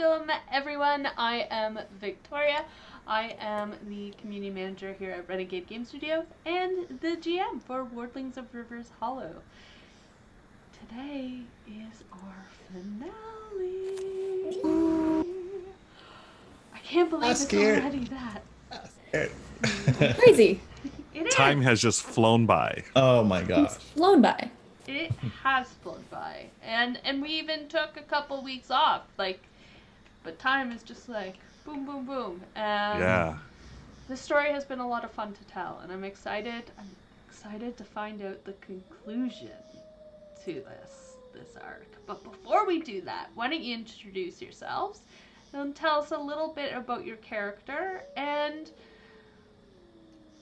Welcome, everyone. I am Victoria. I am the community manager here at Renegade Game Studios and the GM for Wardlings of Rivers Hollow. Today is our finale. I can't believe it's already that. Crazy. Time has just flown by. Oh my gosh. Flown by. It has flown by. And we even took a couple weeks off. But time is just like boom, boom, boom. Yeah. This story has been a lot of fun to tell, and I'm excited. I'm excited to find out the conclusion to this arc. But before we do that, why don't you introduce yourselves and tell us a little bit about your character, and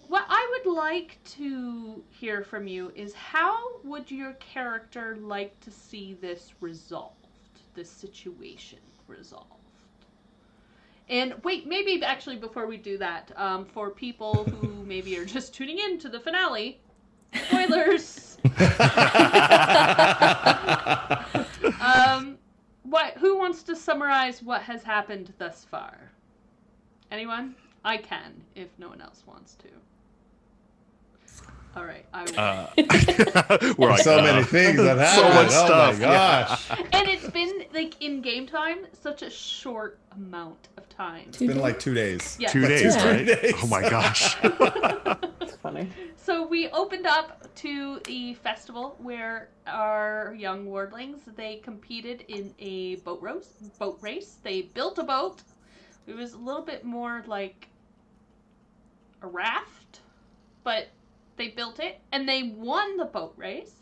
what I would like to hear from you is how would your character like to see this resolved, this situation resolved? And wait, maybe actually before we do that, for people who maybe are just tuning in to the finale, spoilers. Who wants to summarize what has happened thus far? Anyone? I can, if no one else wants to. All right, I will. We're like, so many things that happened. So much stuff. Oh my gosh. And it's been, in game time, such a short amount of time. It's been like 2 days. Yeah. 2 days, Yeah. right? 2 days. Oh my gosh. It's funny. So we opened up to the festival where our young wardlings, they competed in a boat race. They built a boat. It was a little bit more like a raft, but they built it and they won the boat race.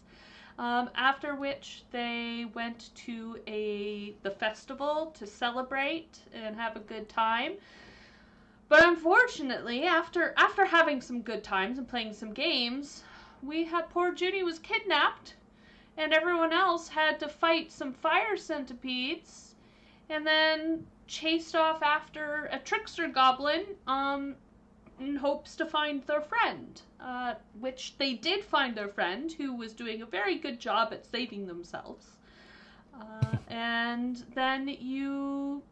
After which they went to the festival to celebrate and have a good time. But unfortunately, after having some good times and playing some games, poor Judy was kidnapped, and everyone else had to fight some fire centipedes, and then chased off after a trickster goblin, in hopes to find their friend. Which they did find their friend, who was doing a very good job at saving themselves. And then you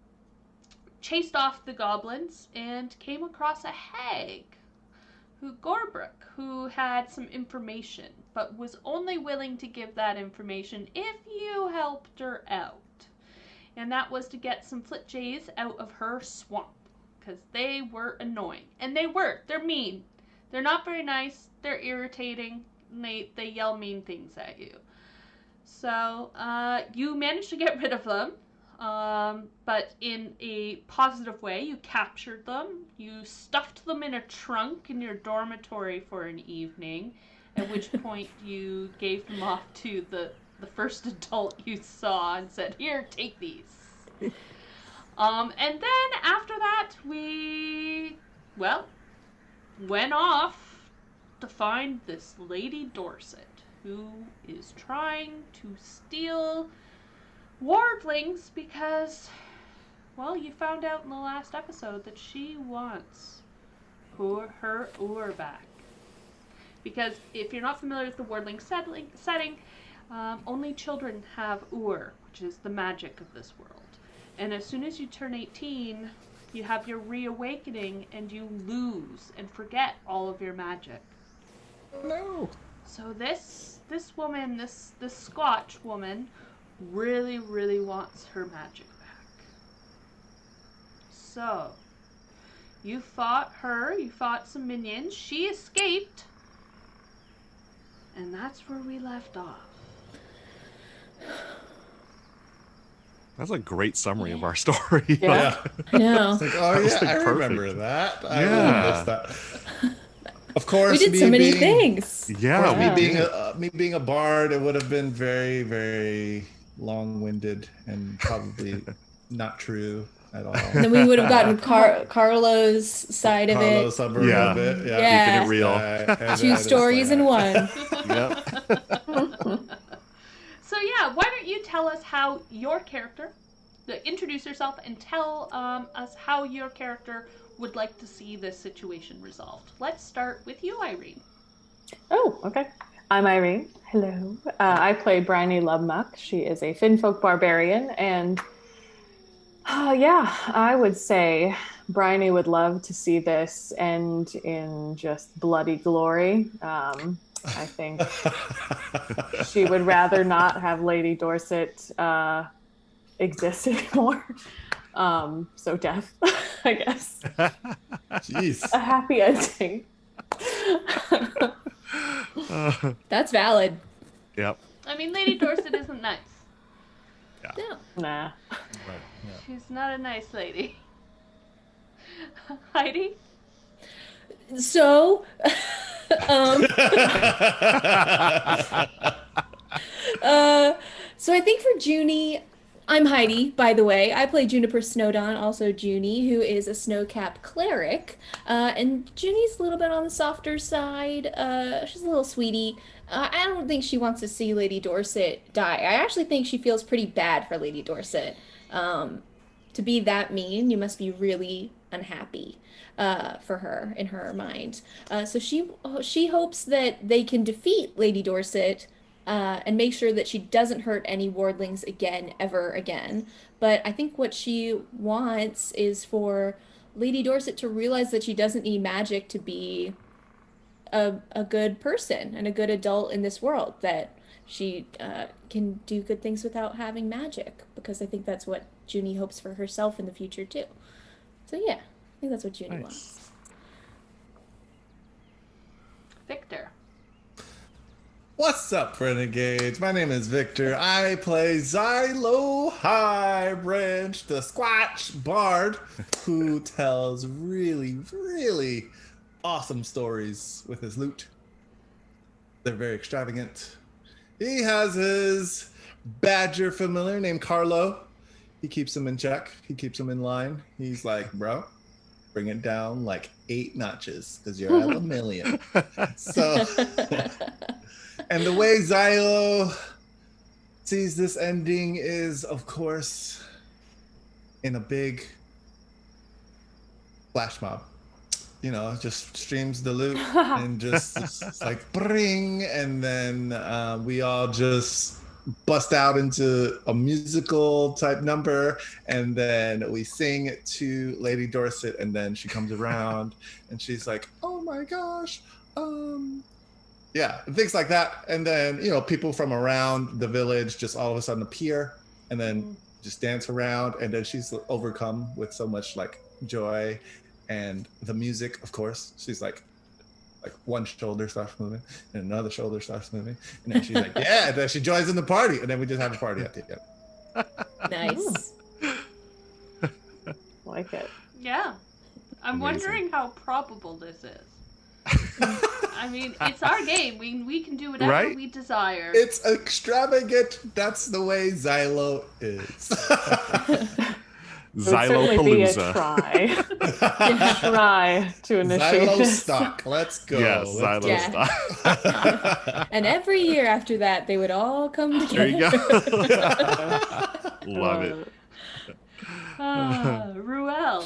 chased off the goblins and came across a hag, Gorbrook, who had some information, but was only willing to give that information if you helped her out. And that was to get some flitjays out of her swamp, because they were annoying. And they're mean. They're not very nice, they're irritating, and they yell mean things at you. So, you managed to get rid of them. But in a positive way. You captured them, you stuffed them in a trunk in your dormitory for an evening, at which point you gave them off to the first adult you saw and said, "Here, take these." And then after that, we went off to find this Lady Dorset, who is trying to steal Wardlings because, you found out in the last episode that she wants her Ur back. Because if you're not familiar with the Wardling setting, only children have Ur, which is the magic of this world. And as soon as you turn 18, you have your reawakening and you lose and forget all of your magic. No. So this woman, this Scotch woman, really, really wants her magic back. So, you fought her, you fought some minions, she escaped, and that's where we left off. That's a great summary of our story. Yeah. I know. It's like, oh yeah, I perfect. remember that. Yeah. I missed that. Of course, We did so many things. Yeah, Me being a bard, it would have been very, very long-winded and probably not true at all. And then we would have gotten Carlo's side of it. Carlos suburb Yeah. of it. Yeah. Keeping it real. Two stories in one. Yep. So yeah, why don't you tell us how your character, introduce yourself and tell us how your character would like to see this situation resolved. Let's start with you, Irene. Oh, okay. I'm Irene. Hello. I play Bryony Lovemuck. She is a Finfolk barbarian, and Yeah, I would say Bryony would love to see this end in just bloody glory. I think she would rather not have Lady Dorset exist anymore. So death, I guess. Jeez. A happy ending. That's valid. Yep. I mean, Lady Dorset isn't nice. No. Nah. Right. Yeah. She's not a nice lady. Heidi? So, um, so I think for Junie, I'm Heidi, by the way. I play Juniper Snowdawn, also Junie, who is a snowcap cleric. And Junie's a little bit on the softer side. She's a little sweetie. I don't think she wants to see Lady Dorset die. I actually think she feels pretty bad for Lady Dorset. To be that mean, you must be really unhappy for her in her mind. So she hopes that they can defeat Lady Dorset and make sure that she doesn't hurt any wardlings again, ever again. But I think what she wants is for Lady Dorset to realize that she doesn't need magic to be a good person and a good adult in this world, that she can do good things without having magic, because I think that's what Junie hopes for herself in the future too. So yeah, I think that's what Junie wants. Victor. What's up, Renegades? My name is Victor. I play Xylo Highbranch, the Squatch Bard, who tells really, really awesome stories with his lute. They're very extravagant. He has his badger familiar named Carlo. He keeps him in check. He keeps him in line. He's like, bro, bring it down like 8 notches because you're at a million. So... And the way Xylo sees this ending is, of course, in a big flash mob. You know, just streams the loot and just it's like bring, and then we all just bust out into a musical type number, and then we sing to Lady Dorset, and then she comes around and she's like, "Oh my gosh, yeah," things like that. And then, you know, people from around the village just all of a sudden appear and then just dance around. And then she's overcome with so much like joy and the music, of course. She's like one shoulder starts moving and another shoulder starts moving. And then she's like, yeah, and then she joins in the party. And then we just have a party at the end. Nice. Like it. Yeah. I'm Amazing. wondering how probable this is. I mean, it's our game. We can do whatever we desire. It's extravagant. That's the way Xylo is. Xylopalooza. Try to initiate Xylo this. stock. Let's go. Yes, Let's Xylo stock. And every year after that, they would all come together. There you go. Love it. Ruel.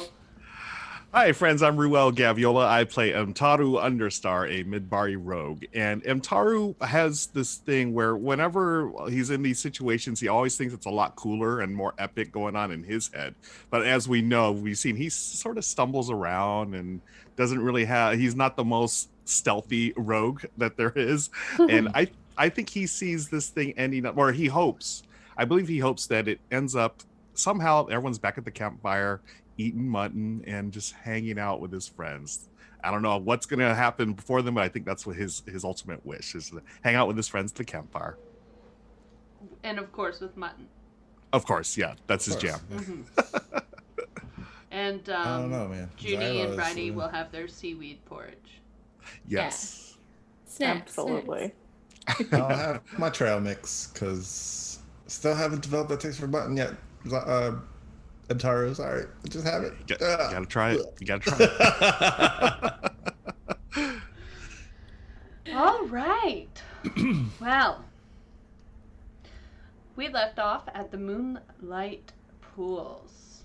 Hi, friends. I'm Ruel Gaviola. I play Mtaru Understar, a Midbari rogue. And Mtaru has this thing where whenever he's in these situations, he always thinks it's a lot cooler and more epic going on in his head. But as we know, we've seen, he sort of stumbles around and doesn't really he's not the most stealthy rogue that there is. And I think he sees this thing ending up, or he hopes, I believe he hopes that it ends up somehow everyone's back at the campfire, eating mutton and just hanging out with his friends. I don't know what's going to happen before them, but I think that's what his ultimate wish is, to hang out with his friends at the campfire. And of course with mutton. Of course, yeah, that's his jam. Mm-hmm. And I don't know, man. Junie and Bridie will have their seaweed porridge. Yes. Snacks. Absolutely. I'll have my trail mix because still haven't developed that taste for mutton yet. Mtaru, sorry, just have it. You gotta try it. You gotta try it. All right. Well, we left off at the Moonlight Pools.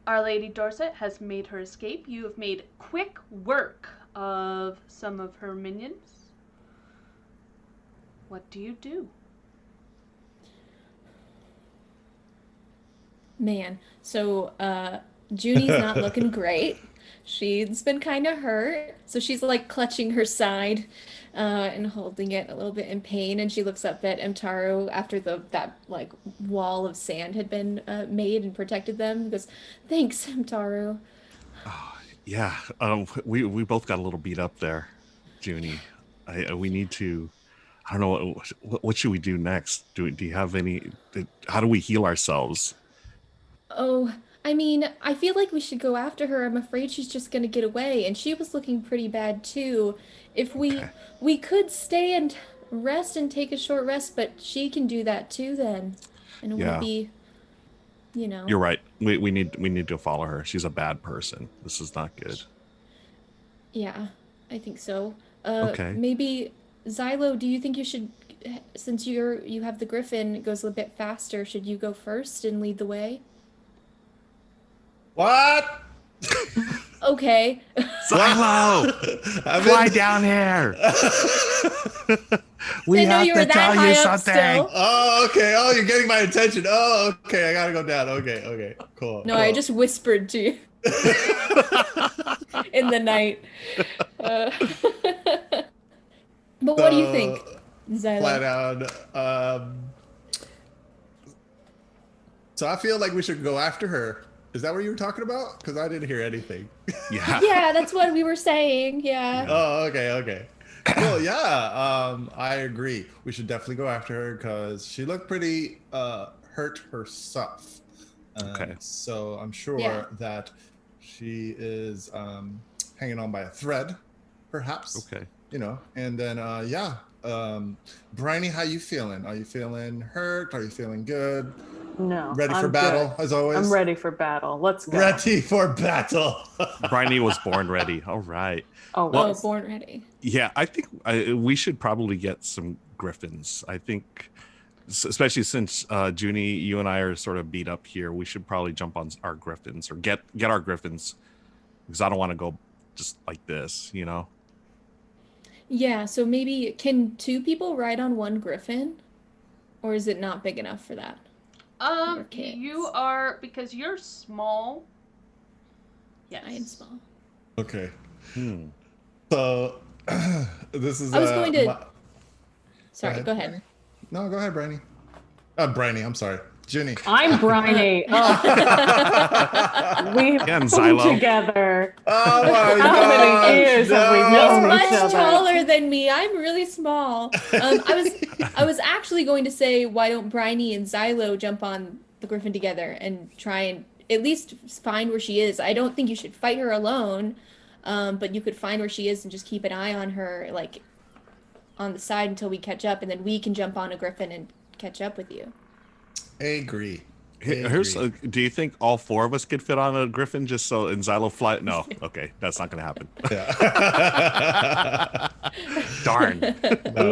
Our Lady Dorset has made her escape. You have made quick work of some of her minions. What do you do? Man, so Junie's not looking great. She's been kind of hurt, so she's like clutching her side and holding it a little bit in pain. And she looks up at Mtaru after that like wall of sand had been made and protected them. And goes, "Thanks, Mtaru." Yeah, we both got a little beat up there, Junie. We need to. I don't know what should we do next. Do you have any? How do we heal ourselves? Oh, I mean, I feel like we should go after her. I'm afraid she's just gonna get away, and she was looking pretty bad too. If Okay. we could stay and rest and take a short rest, but she can do that too then. And it wouldn't Yeah, be, you know. you're right. We need to follow her. She's a bad person. This is not good. Yeah, I think so. Okay. Maybe Xylo, do you think you should, since you have the griffin, it goes a bit faster, should you go first and lead the way? What? Okay. Silo, I'm fly in- down here. We Didn't know have you to were that tell high you up something. still. Oh, okay. Oh, you're getting my attention. Oh, okay. I gotta go down. Okay. Cool. No, cool. I just whispered to you in the night. Uh, but what do you think, Fly Xylo? down. So I feel like we should go after her. Is that what you were talking about? Because I didn't hear anything. Yeah. Yeah, that's what we were saying. Yeah. Oh, okay. Cool. Yeah. I agree. We should definitely go after her because she looked pretty hurt herself. Okay. So I'm sure Yeah. that she is hanging on by a thread, perhaps. Okay. You know, and then yeah. Bryony, how you feeling? Are you feeling hurt? Are you feeling good? No. Ready for I'm battle, good. as always? I'm ready for battle. Let's go. Ready for battle. Bryony was born ready. All right. Oh, Oh, yes. born ready. Yeah, I think we should probably get some griffins. I think, especially since Junie, you and I are sort of beat up here, we should probably jump on our griffins or get our griffins because I don't want to go just like this, you know. Yeah, so maybe can two people ride on one griffin? Or is it not big enough for that? Or kids? You are, because you're small. Yes. I am small. Okay. Hmm. So this is. I was going to. my- Sorry, go ahead. No, go ahead, Bryony. Bryony, I'm sorry. Ginny. I'm Bryony. Oh, we've Again, come Xylo. together. Oh my How God. many years have we He's known much each other? taller than me. I'm really small. I was actually going to say, why don't Bryony and Xylo jump on the griffin together and try and at least find where she is. I don't think you should fight her alone, but you could find where she is and just keep an eye on her, like on the side until we catch up, and then we can jump on a griffin and catch up with you. Agree. Here's. Do you think all four of us could fit on a griffin just so and Xylo fly? No. Okay, that's not gonna happen. Yeah. Darn.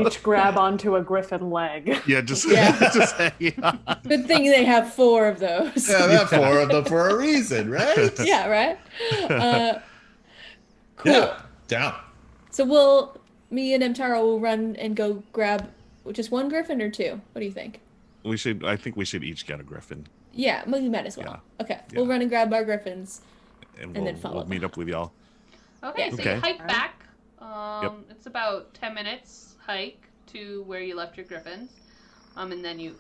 Each grab onto a griffin leg. Yeah, just Yeah. just hang on. Good thing they have 4 of those. Yeah, that four of them for a reason, right? Yeah, right? Cool. Yeah. Down. So me and Mtaro will run and go grab just one griffin or 2. What do you think? I think we should each get a griffin, Yeah, we might as well. Yeah. Okay, we'll run and grab our griffins. and then we'll, follow we'll meet them. up with y'all. Okay, Yeah. so Okay. you hike back. Yep. It's about 10 minutes hike to where you left your griffins. And then you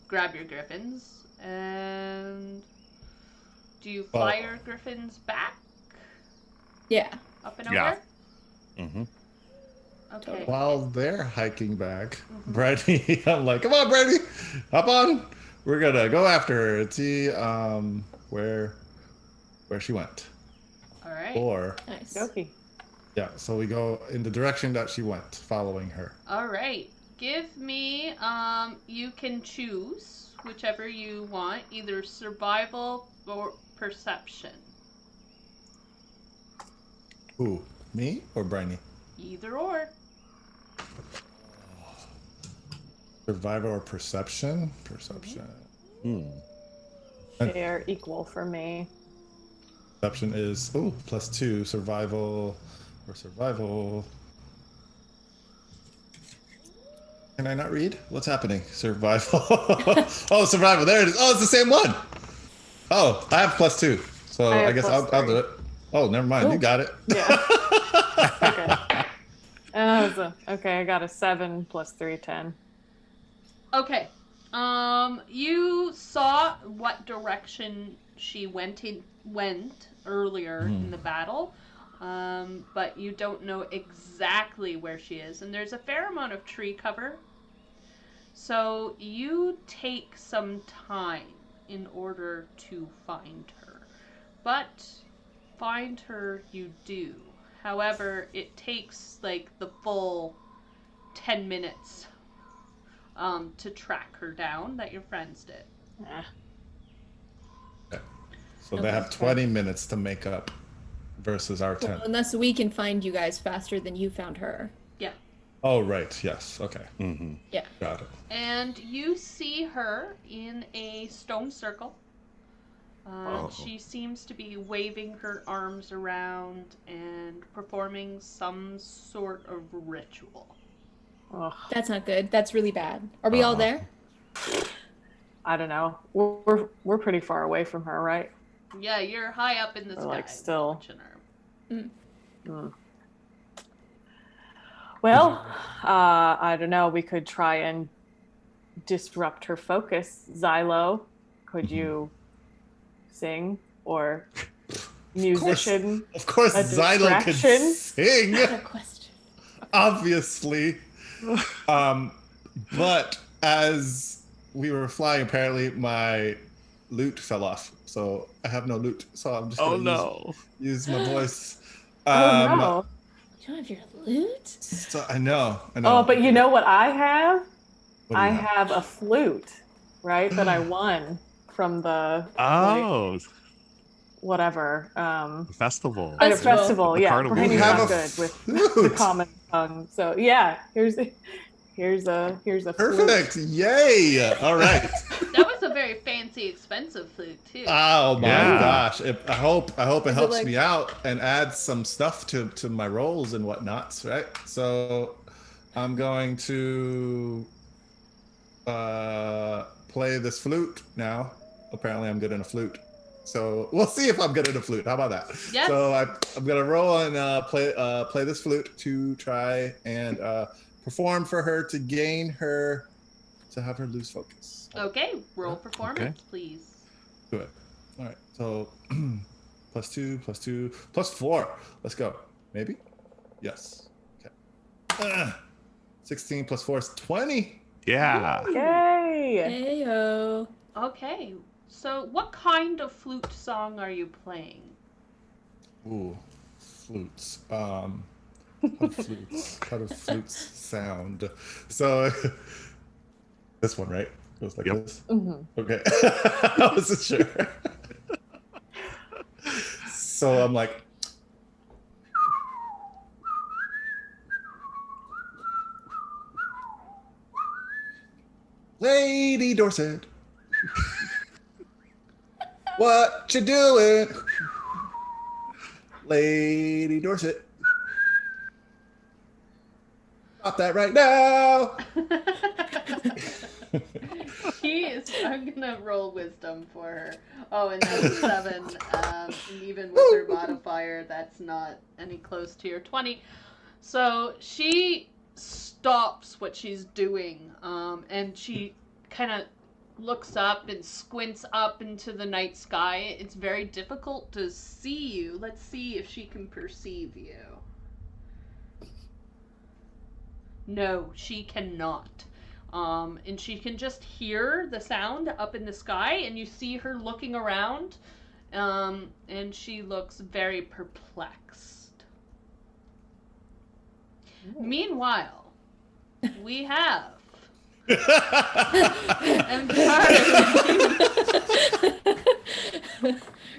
grab your griffins. And do you fly your griffins back? Yeah. Up and Yeah. over? Mm-hmm. Okay. While they're hiking back, Bryony, I'm like, come on, Bryony, hop on. We're gonna go after her and see where she went. All right. Or Nice. Dokie. yeah, so we go in the direction that she went, following her. All right. Give me, you can choose whichever you want, either survival or perception. Who? Me or Bryony? Either or. Survival or perception? Perception. Hmm. They are equal for me. Perception is +2. Survival or survival. Can I not read? What's happening? Survival. Oh, survival. There it is. Oh, it's the same one. Oh, I have +2. So I have I guess I'll +3. do it. Oh, never mind. You got it. Yeah. Okay. Okay, I got a 7 + 3, 10. Okay. You saw what direction she went earlier in the battle, but you don't know exactly where she is. And there's a fair amount of tree cover, so you take some time in order to find her. But find her you do. However, it takes like the full 10 minutes to track her down that your friends did. Okay. So they have 20 minutes to make up versus our 10. Well, unless we can find you guys faster than you found her. Yeah. Oh, right. Yes. Okay. Mm-hmm. Yeah. Got it. And you see her in a stone circle. She seems to be waving her arms around and performing some sort of ritual. Ugh, That's not good. That's really bad. Are we all there? I don't know. We're pretty far away from her, right? Yeah, you're high up in the sky. Like still. Watching her. Well, I don't know. We could try and disrupt her focus. Xylo, could you sing or musician? Of course, A Xylo can distraction? sing, Good question. obviously. But as we were flying, apparently my lute fell off. So I have no lute. So I'm just going to use my voice. Oh no! You don't have your loot? So I know. Oh, but you know what I have? What do you I have a flute, right? That I won from the like, whatever. Festival. At a festival, The yeah. carnival. Brandon's You have not a good with flute. the common tongue. So yeah, here's a flute. Perfect. Yay. All right. That was a very fancy, expensive flute too. Oh my Yeah. gosh! I hope it helps like- me out and adds some stuff to my rolls and whatnots, right? So I'm going to play this flute now. Apparently, I'm good in a flute. So we'll see if I'm good at a flute. How about that? Yes. So I'm gonna roll and play this flute to try and perform for her to gain her to have her lose focus. Okay, roll performance, please. Do it. All right. So +2, +2, +4. Let's go. Maybe? Yes. Okay. 16 +4 is 20. Yeah. Yay! Heyo. Okay, so what kind of flute song are you playing? Ooh, flutes. How do flutes sound? So this one, right? It was like Yep. this. Mhm. Okay. I wasn't sure. So I'm like, Lady Dorset, what you doing? Lady Dorset, stop that right now. I'm gonna roll wisdom for her. Oh, and that's a 7. And even with her modifier, that's not any close to your 20. So she stops what she's doing, and she kind of looks up and squints up into the night sky. It's very difficult to see you. Let's see if she can perceive you. No, she cannot. And she can just hear the sound up in the sky, and you see her looking around, and she looks very perplexed. Meanwhile, we have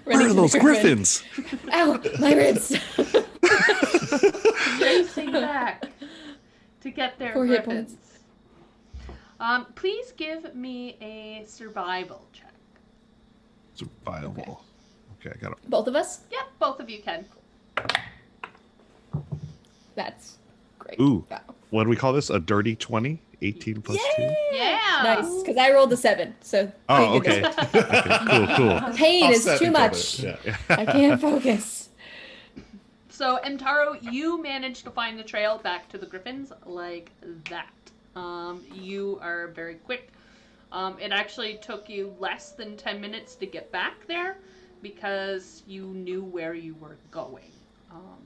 Where are those griffins? Ow, my ribs. racing back to get their Four hit griffins. Please give me a survival check. Survival. Okay, I got it. Both of us? Yep, both of you can. That's great. Ooh. Wow. What do we call this? A dirty 20? 18 plus Yay! 2. Yeah. Nice, because I rolled a 7. So Oh, thank goodness. okay. Cool. Pain is Offset too each much. other. Yeah. I can't focus. So, Mtaro, you managed to find the trail back to the Griffins like that. You are very quick. It actually took you less than 10 minutes to get back there because you knew where you were going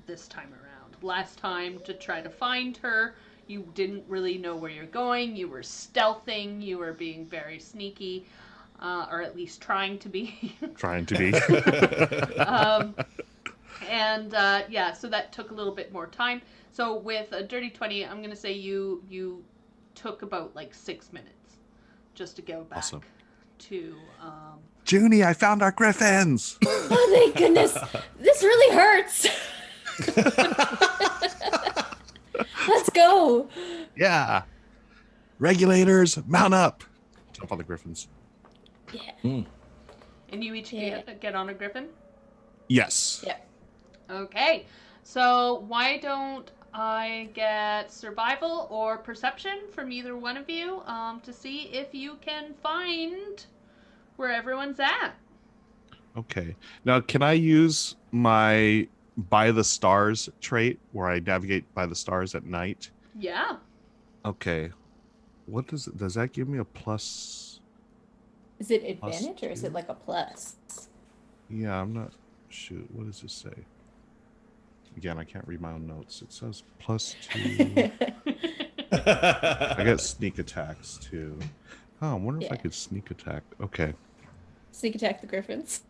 this time around. Last time, to try to find her, you didn't really know where you're going. You were stealthing. You were being very sneaky, or at least trying to be. Trying to be. Yeah, so that took a little bit more time. So with a dirty 20, I'm going to say you took about like 6 minutes just to go back Awesome. to... Junie, I found our griffins. Oh, thank goodness. This really hurts. Let's go. Yeah. Regulators, mount up. Jump on the griffins. Yeah. And you each Yeah. get on a griffin? Yes. Yeah. Okay, so why don't I get survival or perception from either one of you to see if you can find where everyone's at. Okay. Now, can I use my by the stars trait where I navigate by the stars at night? Yeah. Okay. What does that give me a plus? Is it advantage or is it like a plus? Yeah, I'm not. Shoot, what does this say? Again, I can't read my own notes. It says +2. I got sneak attacks too. Oh, I wonder if I Yeah. could sneak attack. Okay. Sneak attack the griffins.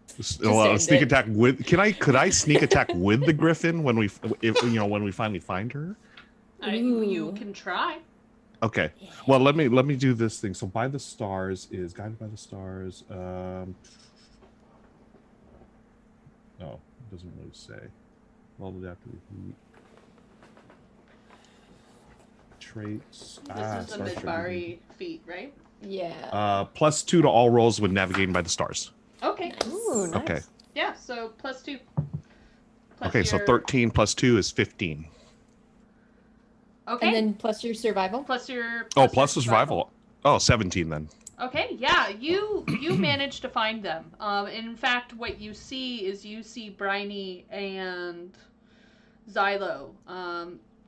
Well, end sneak it. attack with. Could I sneak attack with the griffin when we finally find her? You Ooh. can try. Okay. Well, let me do this thing. So by the stars is guided by the stars. No, it doesn't really say. All adaptive heat. Traits. This is a Star trait Midbari feat, right? Yeah. +2 to all rolls when navigating by the stars. Okay. Ooh, nice. Okay. Yeah, so +2. Okay, so your- 13 + 2 is 15. Okay. And then plus your survival. plus your... Oh, your plus the survival. Oh, 17 then. Okay, yeah, you managed to find them. In fact, what you see Briny and Xylo.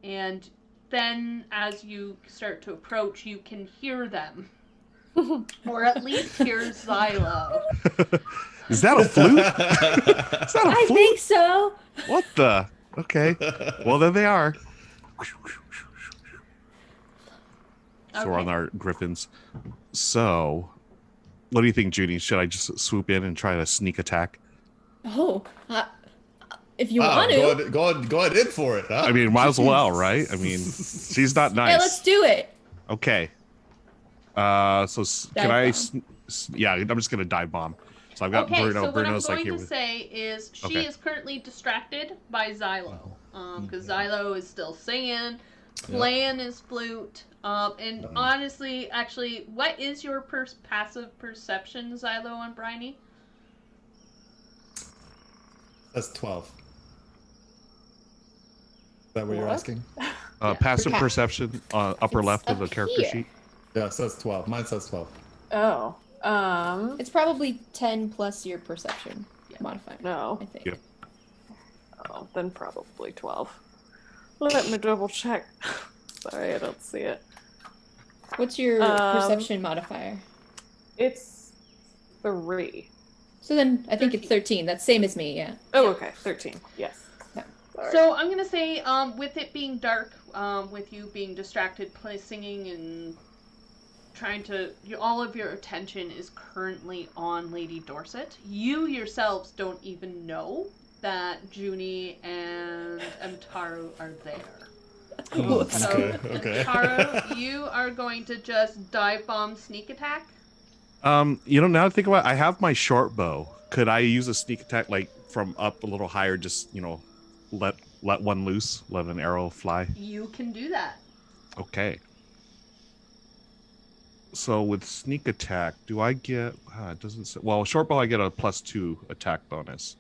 And then as you start to approach, you can hear them. Or at least hear Xylo. Is that a flute? Is that a I flute? think so. What the? Okay. Well, there they are. So we're on Okay. our griffins. So, what do you think, Judy? Should I just swoop in and try to sneak attack? Oh, if you Wow, want to. go ahead in for it. Huh? I mean, might as well, right? I mean, she's not nice. Yeah, let's do it. Okay. So can Dive I? bomb. Yeah, I'm just gonna dive bomb. So I've got Okay, Bruno. so what I'm Bruno's like going here to with. say is she Okay. is currently distracted by Xylo. Because Xylo is still singing, playing his flute. And honestly, actually, what is your passive perception, Xylo and Briny? That's 12. Is that what you're What? asking? Passive Per- perception, upper It's left of the up character here. sheet. Yeah, it says 12. Mine says 12. Oh. It's probably 10 plus your perception modifier. No. I think. Yep. Oh, then probably 12. Let me double check. Sorry, I don't see it. What's your perception modifier? It's 3. So then I think it's 13. That's same as me, yeah. Oh, okay. 13. Yes. Yeah. Sorry. So I'm gonna say, with it being dark, with you being distracted, singing and trying to, all of your attention is currently on Lady Dorset. You yourselves don't even know that Junie and Mtaro are there. Whoops. So, Okay. Mtaro, you are going to just dive bomb sneak attack. Now that I think about it, I have my short bow. Could I use a sneak attack like from up a little higher? Just let one loose, let an arrow fly. You can do that. Okay. So with sneak attack, do I get? It doesn't say. Well, short bow, I get a +2 attack bonus.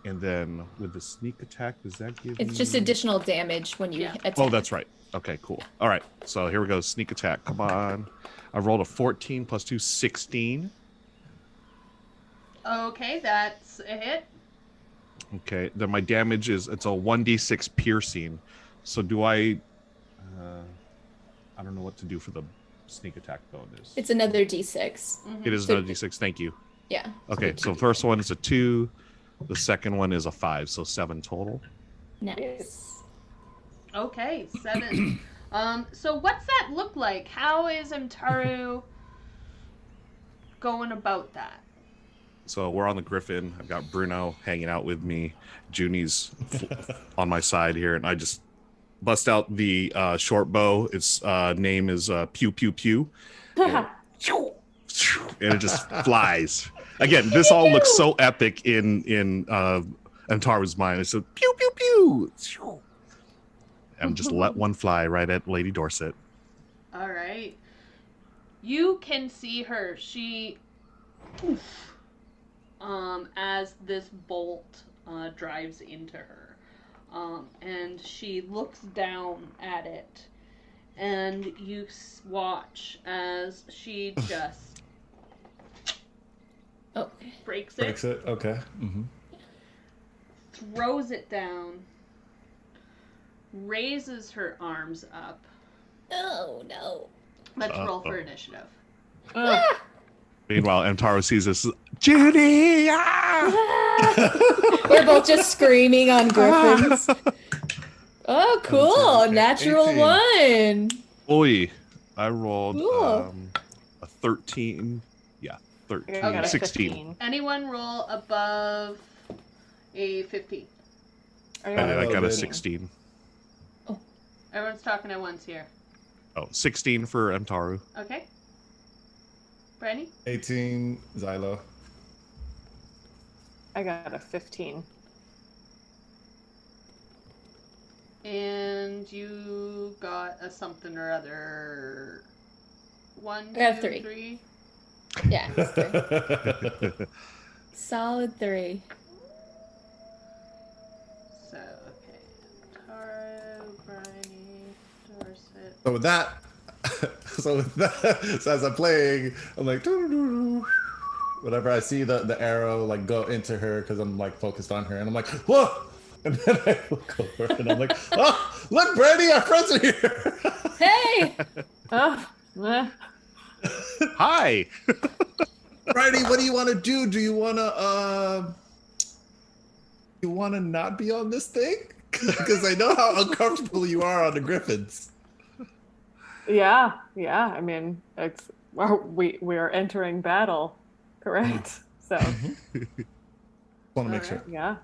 And then with the sneak attack, does that give It's me... just additional damage when you Yeah. attack. Oh, that's right. Okay, cool. All right, so here we go. Sneak attack. Come on. I rolled a 14 plus 2, 16. Okay, that's a hit. Okay, then my damage is, it's a 1d6 piercing. So do I don't know what to do for the sneak attack bonus. It's another d6. Mm-hmm. It is So- another d6, thank you. Yeah. Okay, so first one is a 2, the second one is a 5, so 7 total. Nice. Okay, 7. So what's that look like? How is Mtaru going about that? So we're on the Griffin. I've got Bruno hanging out with me. Junie's on my side here, and I just bust out the short bow. Its name is Pew Pew Pew. And it just flies. Again, this all looks so epic in Mtaru's mind. It's a pew pew pew. And just let one fly right at Lady Dorset. All right. You can see her. She, as this bolt drives into her, and she looks down at it, and you watch as she just breaks it, Breaks it. Okay. Mm-hmm. throws it down, raises her arms up. Oh, no. Let's roll for initiative. Meanwhile, Mtaru sees this. Junie! Ah! We're both just screaming on griffins. Oh, cool. Okay. Natural 18. one. Oi, I rolled Cool. a 13. Yeah, I got 13, a 16. 15. Anyone roll above a 15. And then I got a good. 16. Everyone's talking at once here. Oh, 16 for Mtaru. Okay. Brandy? 18, Xylo. I got a 15. And you got a something or other. 1, I got 2, 3. 3. Yeah, it's 3. Solid 3. So, okay. Taro, Bryony, Dorset. So with that, so as I'm playing, I'm like, doo-doo-doo-doo. Whenever I see the arrow like go into her, because I'm like focused on her, and I'm like, whoa! And then I look over and I'm like, oh, look, Brandy, our friends are here. Hey! Oh, eh. Hi! Brandy, what do you want to do? Do you want to not be on this thing? Because I know how uncomfortable you are on the Griffins. Yeah. I mean, we are entering battle, correct? So, Want to make sure. Alright. yeah.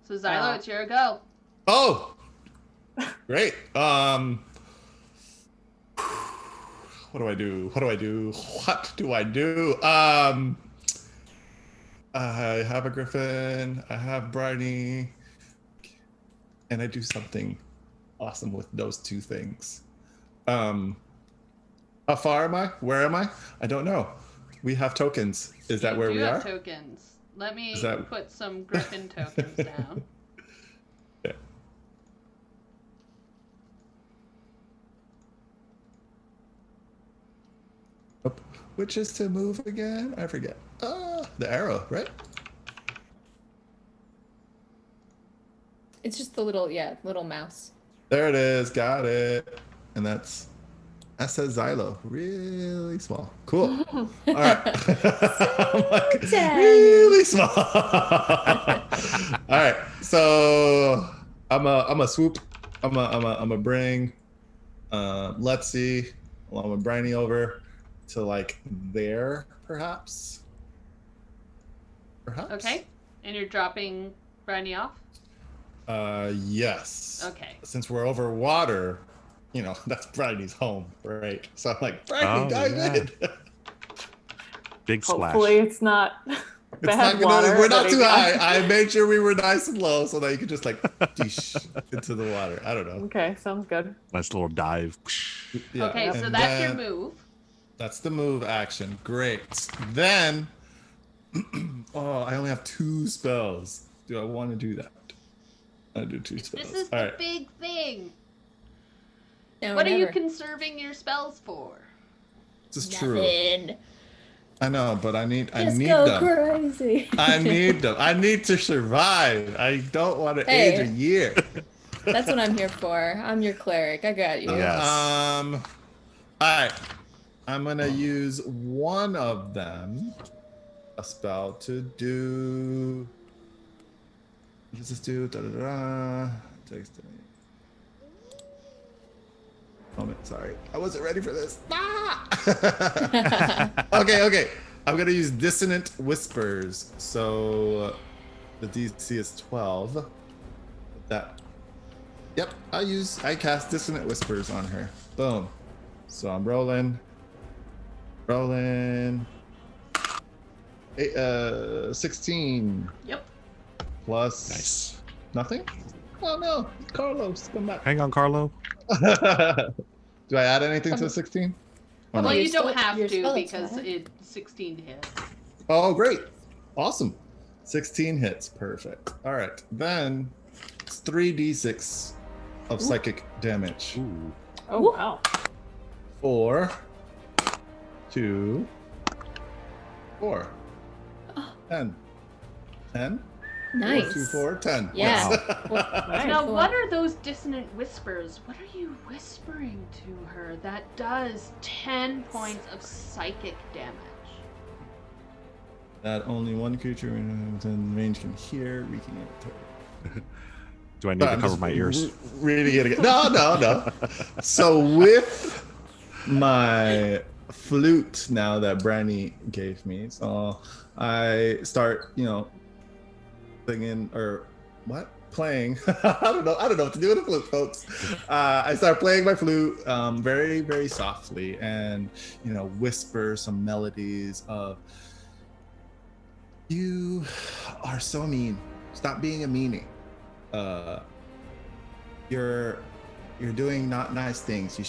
So, Xylo, it's your go. Oh, great. What do I do? I have a Griffin. I have Bryony, and I do something awesome with those two things. How far am I? Where am I? I don't know. We have tokens. Is that You where do we have are? tokens. Let me Is that- put some Griffin tokens down. Yeah. Which is to move again? I forget. The arrow, right? It's just the little mouse. There it is. Got it. And that says Xylo. Really small. Cool. All right. I'm like, tiny. really small. All right. So I'm a swoop. I'm a bring. Let's see. Along with Bryony over to like there, perhaps. Okay. And you're dropping Bryony off? Yes. Okay. Since we're over water, that's Bryony's home, right? So I'm like, Bryony, dive in. Big splash. Hopefully, it's not It's bad not water. we're not that too he high. got. I made sure we were nice and low so that you could just like deesh into the water. I don't know. Okay, sounds good. Nice little dive. Yeah. Okay, so And that's your then- move. That's the move action. Great. Then, oh, I only have 2 spells. do I want to do that? I do 2 spells. This is All the right. big thing. Now or What are you never. conserving your spells for? This is true. Nothing. I know, but I need Just them. go crazy. I need them. I need to survive. I don't want to Hey. age a year. That's what I'm here for. I'm your cleric. I got you. Yes. All right. I'm gonna use one of them. A spell to do. What does this do? Da, da, da. Takes to me. Moment, sorry. I wasn't ready for this. Ah! Okay. I'm gonna use Dissonant Whispers. So the DC is 12. That. Yep, I cast Dissonant Whispers on her. Boom. So I'm rolling. 16 Yep. plus Nice. nothing. Oh no, Carlos, come back. Hang on, Carlo. Do I add anything to the 16? Or Well, not? you your don't spell- have your to spell because attack. it's 16 to hit. Oh, great. Awesome. 16 hits. Perfect. All right. Then it's 3d6 of psychic damage. Ooh. Oh, Woo. wow. 4, 2, 4. 10. 10? Nice. 4, 2, 4, 10. Yeah. Wow. Nice. Now, Cool. what are those dissonant whispers? What are you whispering to her that does 10 points of psychic damage? That only one creature within range can hear, wreaking a terror. Do I need But to I'm cover just my ears? Reading it again. No. So with my flute now that Branny gave me, so I start, singing or what? Playing. I don't know what to do with a flute, folks. I start playing my flute very, very softly and, whisper some melodies of, "You are so mean. Stop being a meanie. You're doing not nice things. You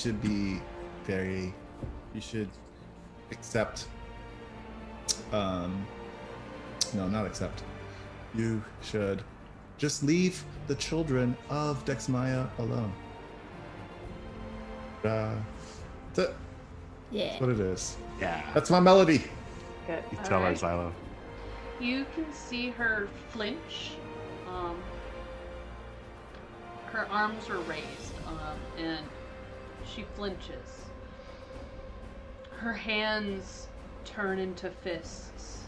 should accept, no, not accept. You should just leave the children of Dexmaya alone." That's it. Yeah. That's what it is. Yeah. That's my melody. Good. You tell her, Alright. Xylo. You can see her flinch. Her arms are raised, and she flinches. Her hands turn into fists,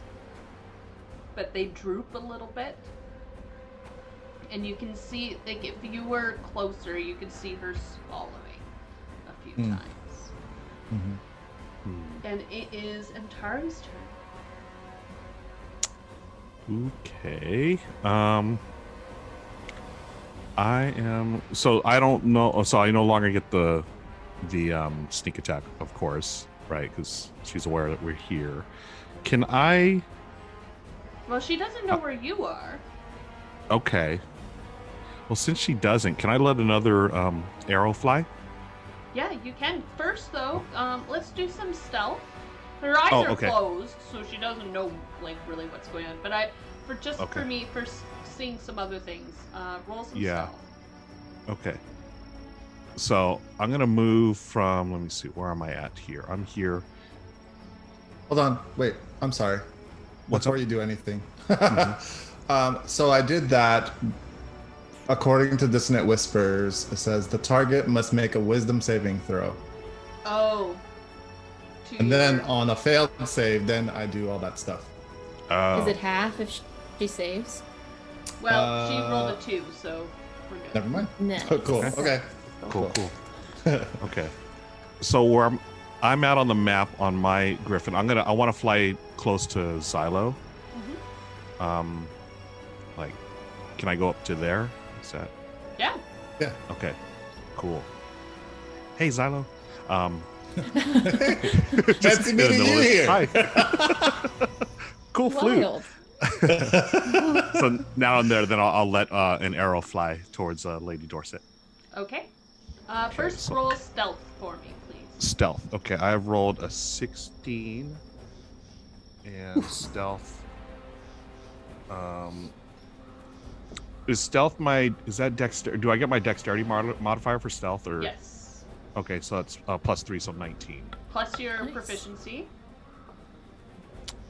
but they droop a little bit. And you can see, like, if you were closer, you could see her swallowing a few times. And it is Antaru's turn. Okay. I don't know. So I no longer get the sneak attack, of course, right? Because she's aware that we're here. Can I? Well, she doesn't know where you are. Okay. Well, since she doesn't, can I let another arrow fly? Yeah, you can. First, though, let's do some stealth. Her eyes Oh, are okay. closed, so she doesn't know, like, really what's going on. But Okay. for me, for seeing some other things, roll some Yeah. stealth. Okay. So I'm gonna move from. Let me see. Where am I at here? I'm here. Hold on. Wait. I'm sorry. What's Before up? you do anything. So I did that. According to Dissonant Whispers, it says the target must make a wisdom saving throw. Oh. And then on a failed save, then I do all that stuff. Oh. Is it half if she saves? Well, she rolled a 2, so we're good. Never mind. No. Cool. Okay. Cool. Okay. So where I'm out on the map on my Griffin, I want to fly close to Xylo. Like, can I go up to there? Is that Yeah. Yeah. okay? Cool. Hey, Xylo. Fancy in the meeting middle you of- here. Hi. Cool flute. Wild. So now and there, then I'll let an arrow fly towards Lady Dorset. Okay. First, so- roll stealth for me, please. Stealth. Okay, I have rolled a 16 and stealth. Is stealth is that dexterity? Do I get my dexterity modifier for stealth or? Yes. Okay, so that's +3, so 19. Plus your Nice. proficiency.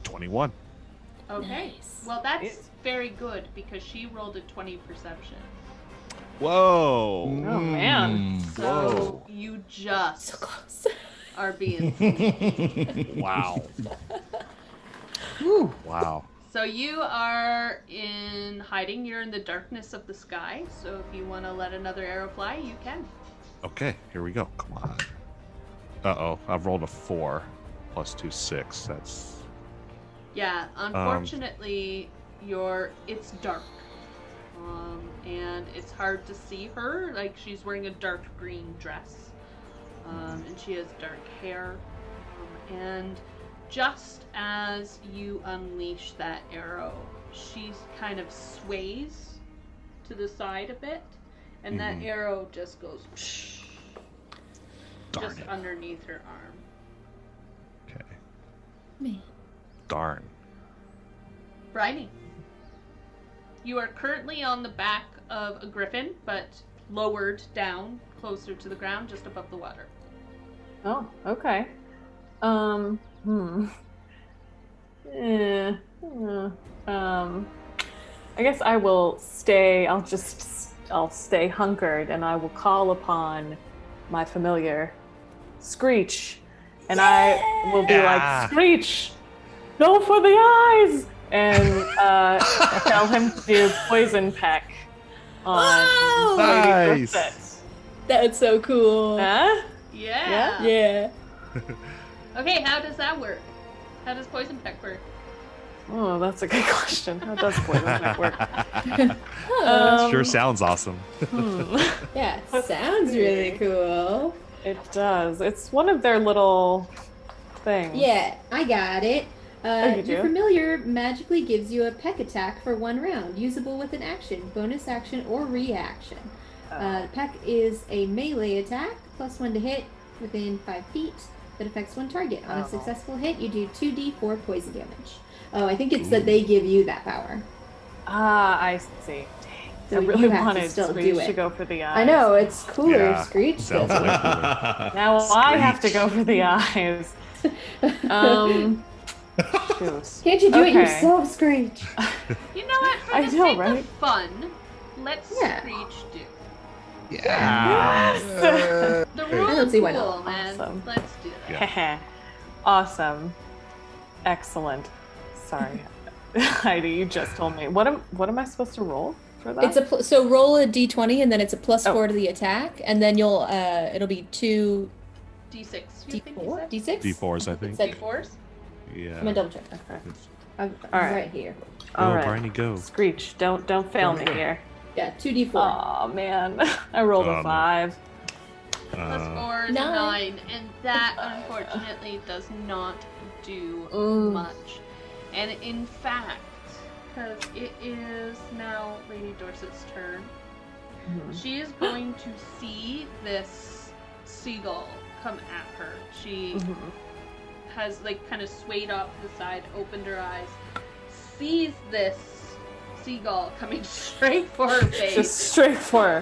21. Okay. Nice. Well, that's very good because she rolled a 20 perception. Whoa. Oh, man. So Whoa. you just So close. are being sneaky. Wow. Wow. So you are in hiding. You're in the darkness of the sky. So if you want to let another arrow fly, you can. Okay, here we go. Come on. Uh-oh, I've rolled a 4 +2, 6. That's Yeah, unfortunately, it's dark. And it's hard to see her. Like, she's wearing a dark green dress. And she has dark hair. And just as you unleash that arrow, she kind of sways to the side a bit. And that arrow just goes Darn just it. underneath her arm. Okay. Man. Darn. Bryony, you are currently on the back of a griffin, but lowered down closer to the ground, just above the water. Oh, okay. I guess I will stay. I'll stay hunkered, and I will call upon my familiar, Screech, and I will be like, Screech, go for the eyes, and tell him to do poison peck on Oh! Lady Nice. Dorset. That's so cool. Huh? Yeah. Yeah. Okay, how does that work? How does poison peck work? Oh, that's a good question. How does poison peck work? Sure sounds awesome. Yeah, sounds really cool. It does. It's one of their little things. Yeah, I got it. you do? Your familiar magically gives you a peck attack for 1 round, usable with an action, bonus action, or reaction. Peck is a melee attack, +1 to hit within 5 feet, that affects 1 target. On a successful hit, you do 2d4 poison damage. Oh, I think it's that they give you that power. Ah, I see. So I really you have to wanted still do Screech it. to go for the eyes. I know, it's cooler Yeah, if Screech sounds does it. like cooler. Now I have to Screech. go for the eyes. Shoot. Can't you do it Okay. yourself, Screech? You know what? For I the know, sake right? of fun, let's Yeah. Screech do. Yeah. The I rules don't see why cool, not. man. Awesome. Let's do that. Yeah. Awesome. Excellent. Sorry. Heidi, you just told me. What am I supposed to roll for that? It's so roll a d20 and then it's a +4 Oh. to the attack, and then you'll it'll be 2 D6. You think you d4 said? d6 D4s, I think. Said- D4s? Yeah. I'm gonna double check. Okay. I'm All right. right here. All Go, right. Barney, go. Screech, don't fail me here. Yeah, 2d4. Oh man, I rolled a Um, 5. Plus 4 is 9. 9, and that unfortunately does not do Ooh. much. And in fact, because it is now Lady Dorset's turn, she is going to see this seagull come at her. She has like kind of swayed off to the side, opened her eyes, sees this seagull coming straight for her face. Just straight for her.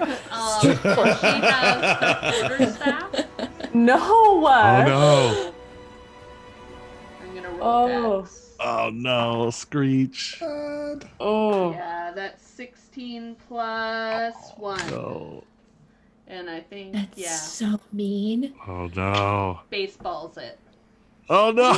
She has her quarterstaff. No. Oh no. I'm gonna roll dex. Oh no, Screech. Oh. Yeah, that's 16 plus 1. No. And I think, That's so mean. Oh no. baseballs it. Oh no.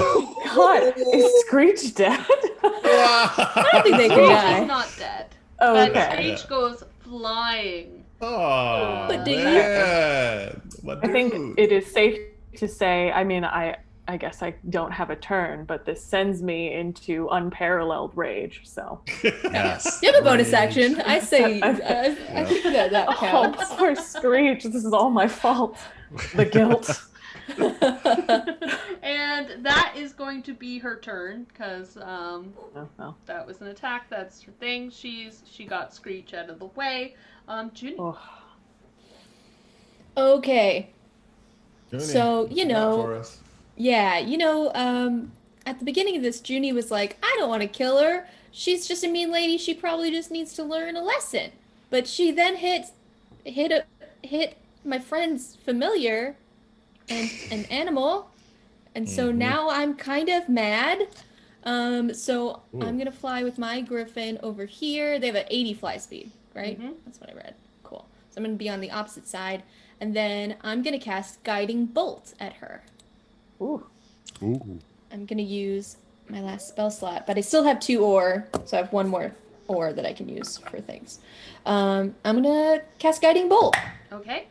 God, is Screech dead? I don't think they can Screech die. is not dead. Oh, But okay. Screech goes flying. Oh, But do you- man. What I think dude? it is safe to say, I mean, I guess I don't have a turn, but this sends me into unparalleled rage, so. Yes. You have a bonus Rage. action. I say, I think that Oh, counts. poor Screech, this is all my fault. The guilt. And that is going to be her turn, because Oh, well. that was an attack. That's her thing. She got Screech out of the way. Junie. Oh. Okay. Junie, So, you come know- out for us. Yeah, at the beginning of this, Junie was like, I don't want to kill her. She's just a mean lady. She probably just needs to learn a lesson. But she then hit my friend's familiar and an animal, and so Mhm. now I'm kind of mad. So I'm Ooh. gonna fly with my griffin over here. They have an 80 fly speed, right? Mm-hmm. That's what I read. Cool. So I'm gonna be on the opposite side, and then I'm gonna cast Guiding Bolt at her. Ooh. Ooh. I'm gonna use my last spell slot, but I still have 2 ore, so I have 1 more ore that I can use for things. I'm gonna cast Guiding Bolt. Okay.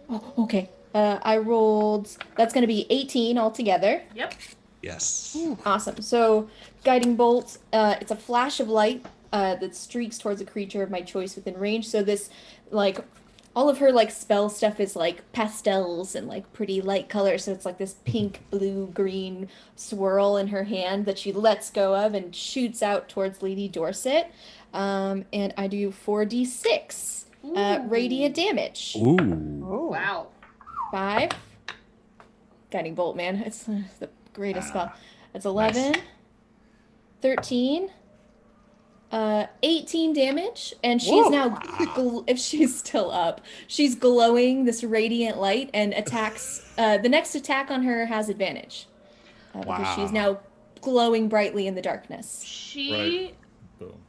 Oh, okay. I rolled. That's gonna be 18 altogether. Yep. Yes. Awesome. So, Guiding Bolt, it's a flash of light that streaks towards a creature of my choice within range. So this, like, all of her like spell stuff is like pastels and like pretty light colors. So it's like this pink, blue, green swirl in her hand that she lets go of and shoots out towards Lady Dorset. And I do 4d6 Ooh. radiant damage. Ooh. Ooh. Wow. 5. Guiding Bolt, man. It's the greatest spell. That's Nice. 11, 13, 18 damage, and she's Whoa. now, if she's still up, she's glowing this radiant light and attacks. The next attack on her has advantage because she's Wow. now glowing brightly in the darkness. She Boom.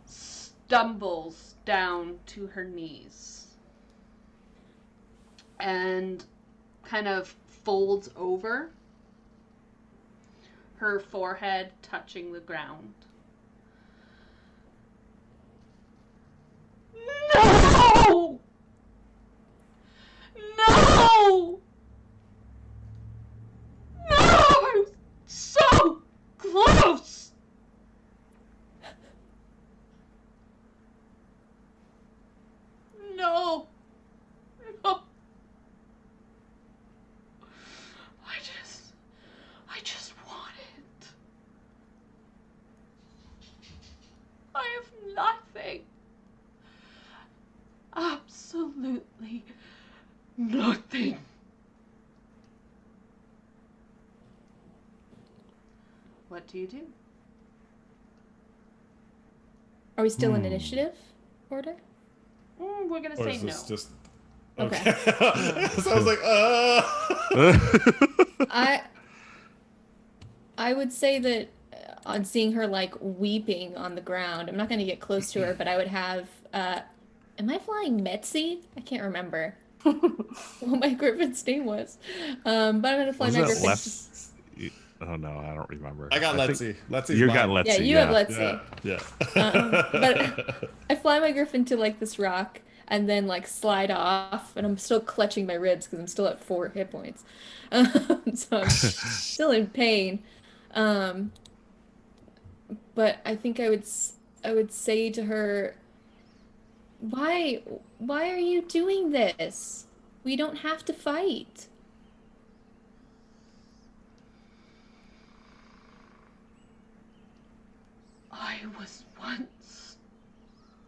stumbles down to her knees and kind of folds over, her forehead touching the ground. No! No! No! I was so close! No. No. I just want it. I have nothing. Absolutely nothing. What do you do? Are we still in initiative order? We're gonna Or say is no. this just Okay. So I was like, I would say that on seeing her like weeping on the ground, I'm not going to get close to her, but I would have. Am I flying Metzi? I can't remember what my griffin's name was. But I'm going to fly Was my it griffin. less? Oh no, I don't remember. I got think Letsy. Letsy's You mine. got Letsy. Yeah, you have Letzi. Yeah. But I fly my griffin to like this rock and then like slide off, and I'm still clutching my ribs because I'm still at 4 hit points. So I'm still in pain. Um, but I think I would say to her, why are you doing this? We don't have to fight. I was once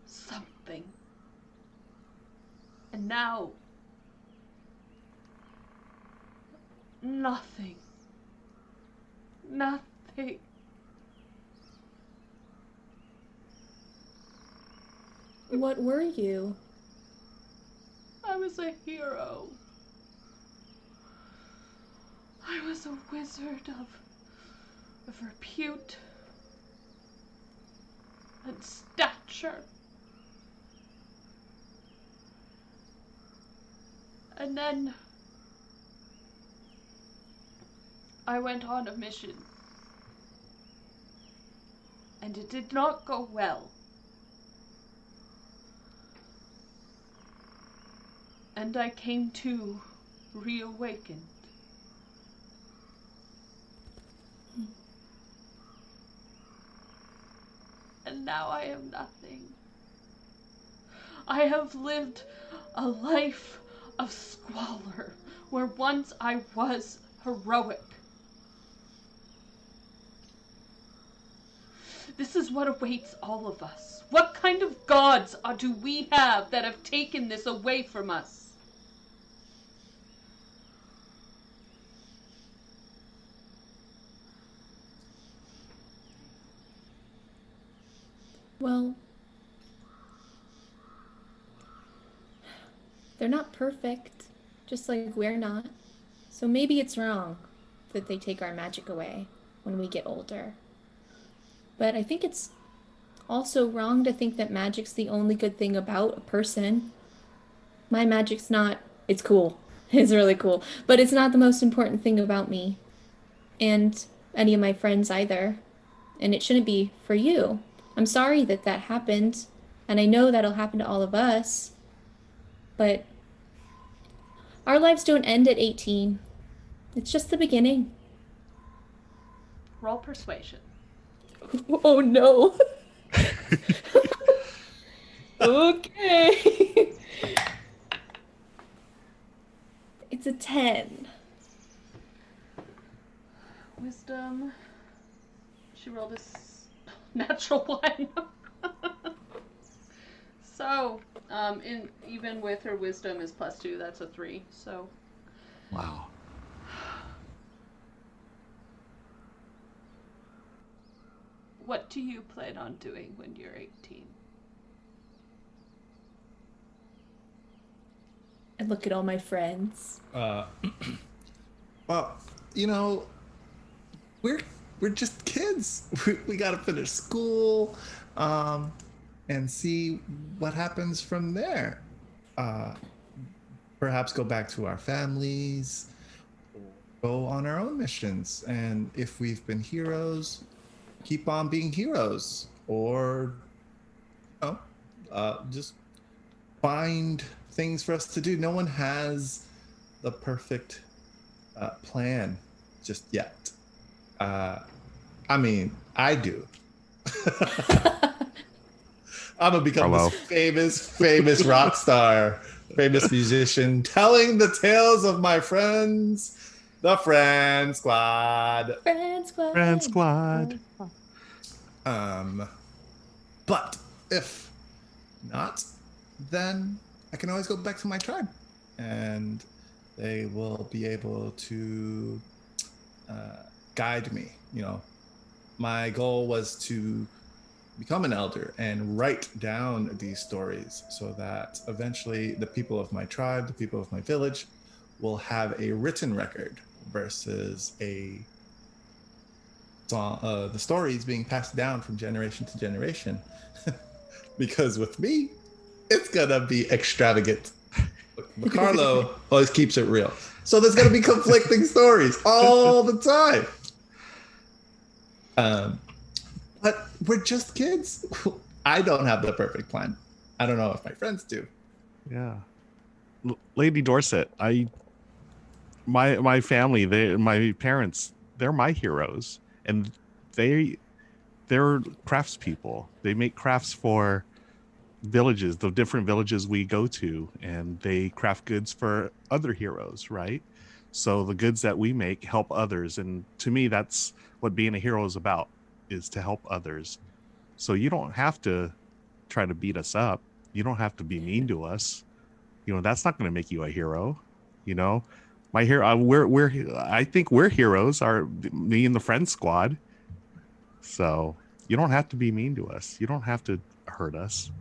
something. And now nothing. Nothing. What were you? I was a hero. I was a wizard of repute and stature. And then I went on a mission. And it did not go well. And I came to reawakened. And now I am nothing. I have lived a life of squalor, where once I was heroic. This is what awaits all of us. What kind of gods do we have that have taken this away from us? Well, They're not perfect, just like we're not. So maybe it's wrong that they take our magic away when we get older. But I think it's also wrong to think that magic's the only good thing about a person. My magic's not, it's cool. It's really cool. But it's not the most important thing about me and any of my friends either. And it shouldn't be for you. I'm sorry that that happened. And I know that'll happen to all of us. But our lives don't end at 18. It's just the beginning. Roll persuasion. Oh no. Okay. It's a 10. Wisdom. She rolled a natural 1. So, even with her wisdom is +2, that's a 3. So, Wow. what do you plan on doing when you're 18? I look at all my friends. Well, we're just kids. We got to finish school, and see what happens from there. Perhaps go back to our families, go on our own missions, and if we've been heroes, keep on being heroes, or just find things for us to do. No one has the perfect plan just yet. I mean, I do. I'm gonna become Hello. this famous rock star, famous musician, telling the tales of my friends, the Friend Squad. Friend squad. Friend squad. But if not, then I can always go back to my tribe, and they will be able to guide me. My goal was to become an elder and write down these stories so that eventually the people of my tribe, the people of my village, will have a written record versus a song, the stories being passed down from generation to generation. Because with me, it's gonna be extravagant. But Carlo always keeps it real. So there's gonna be conflicting stories all the time. But we're just kids. I don't have the perfect plan. I don't know if my friends do. Yeah. Lady Dorset, my family, my parents, they're my heroes, and they're craftspeople. They make crafts for villages, the different villages we go to, and they craft goods for other heroes, right? So the goods that we make help others, and to me, that's what being a hero is about, is to help others. So you don't have to try to beat us up. You don't have to be mean to us. That's not going to make you a hero. My hero, I think we're heroes, are me and the Friend Squad. So you don't have to be mean to us. You don't have to hurt us.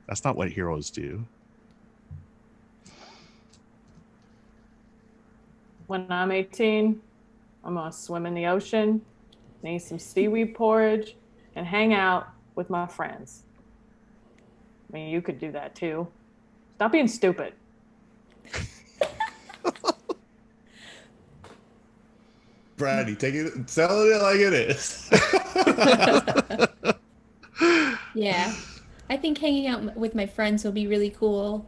That's not what heroes do. When I'm 18, I'm going to swim in the ocean, eat some seaweed porridge, and hang out with my friends. I mean, you could do that too. Stop being stupid. Brady, take it, selling it like it is. Yeah. I think hanging out with my friends will be really cool.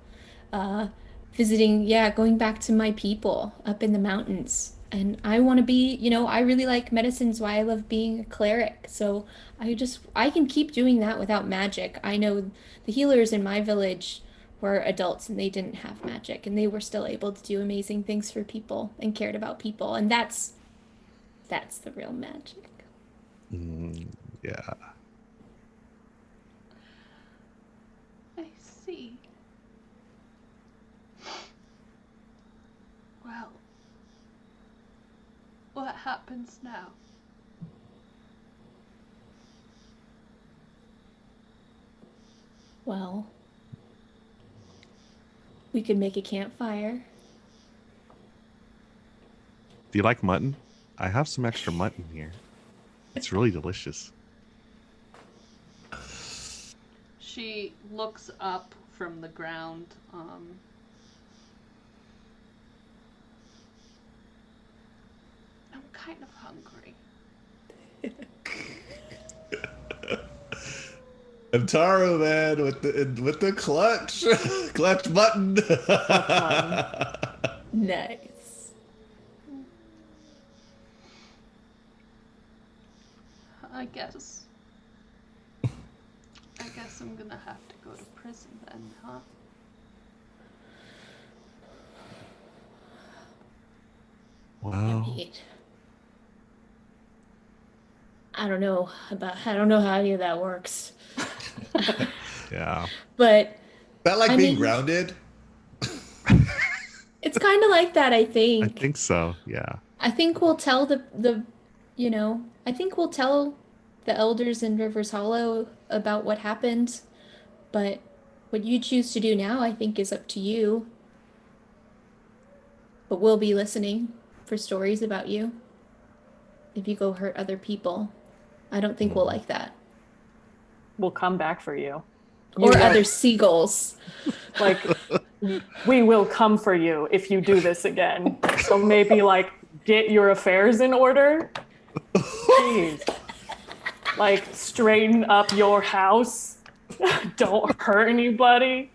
Visiting, yeah, going back to my people up in the mountains. And I want to be, I really like medicine's why I love being a cleric. So I can keep doing that without magic. I know the healers in my village were adults and they didn't have magic and they were still able to do amazing things for people and cared about people. And that's the real magic. Yeah. I see. Well, what happens now? Well, We could make a campfire. Do you like mutton? I have some extra mutton here. It's really delicious. She looks up from the ground. I'm kind of hungry. And Taro, man, with the clutch, clutch button. Nice. I guess I'm gonna have to go to prison then, huh? Wow. I don't know how any of that works. Yeah. But That like I being mean- grounded. it's kind of like that, I I think. think so. Yeah. I think we'll tell I think we'll tell the elders in Rivers Hollow about what happened, but what you choose to do now, I think, is up to you. But we'll be listening for stories about you. If you go hurt other people, I don't think we'll like that. We'll come back for you. Or You other seagulls. like we will come for you if you do this again. So maybe like get your affairs in order. Jeez. Like straighten up your house. Don't hurt anybody.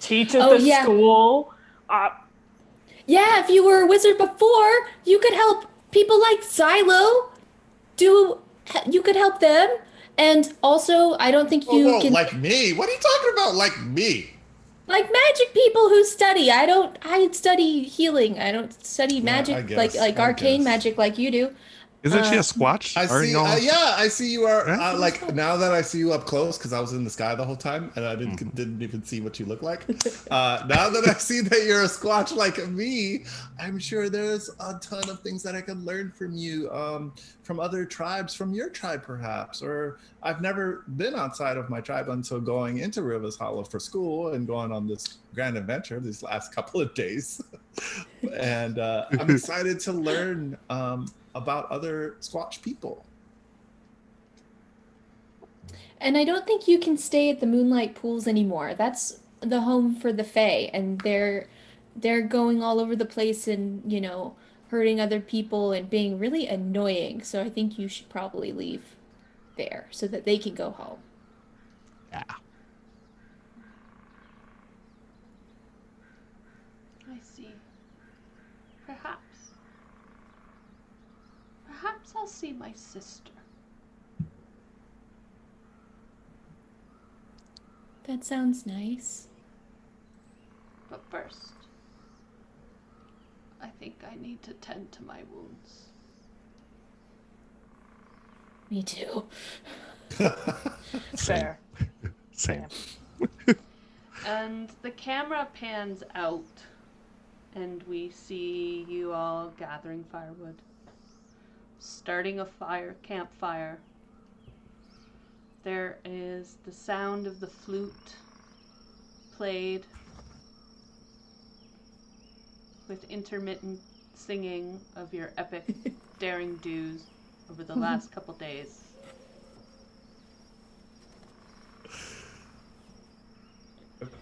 Teach at Oh, the yeah. school. Yeah, if you were a wizard before, you could help people like Xylo. You could help them. And also, I don't think you Whoa, can like me? What are you talking about? Like me? like magic people who study. I study healing. I don't study magic I guess, like I arcane guess. magic like you do. Isn't she a squatch? I Aren't see. y'all- Yeah, I see you are. Yeah? Like now that I see you up close, because I was in the sky the whole time and I didn't even see what you look like. Now that I see that you're a squatch like me, I'm sure there's a ton of things that I can learn from you, from other tribes, from your tribe perhaps. Or I've never been outside of my tribe until going into Rivers Hollow for school and going on this grand adventure these last couple of days. And I'm excited to learn about other Squatch people. And I don't think you can stay at the Moonlight Pools anymore. That's the home for the Fae, and they're going all over the place and, hurting other people and being really annoying. So I think you should probably leave there so that they can go home. Yeah. I see. Perhaps I'll see my sister. That sounds nice. But first, I think I need to tend to my wounds. Me too. Fair. Same. And the camera pans out, and we see you all gathering firewood, starting a campfire. There is the sound of the flute played with intermittent singing of your epic daring do's over the last couple days.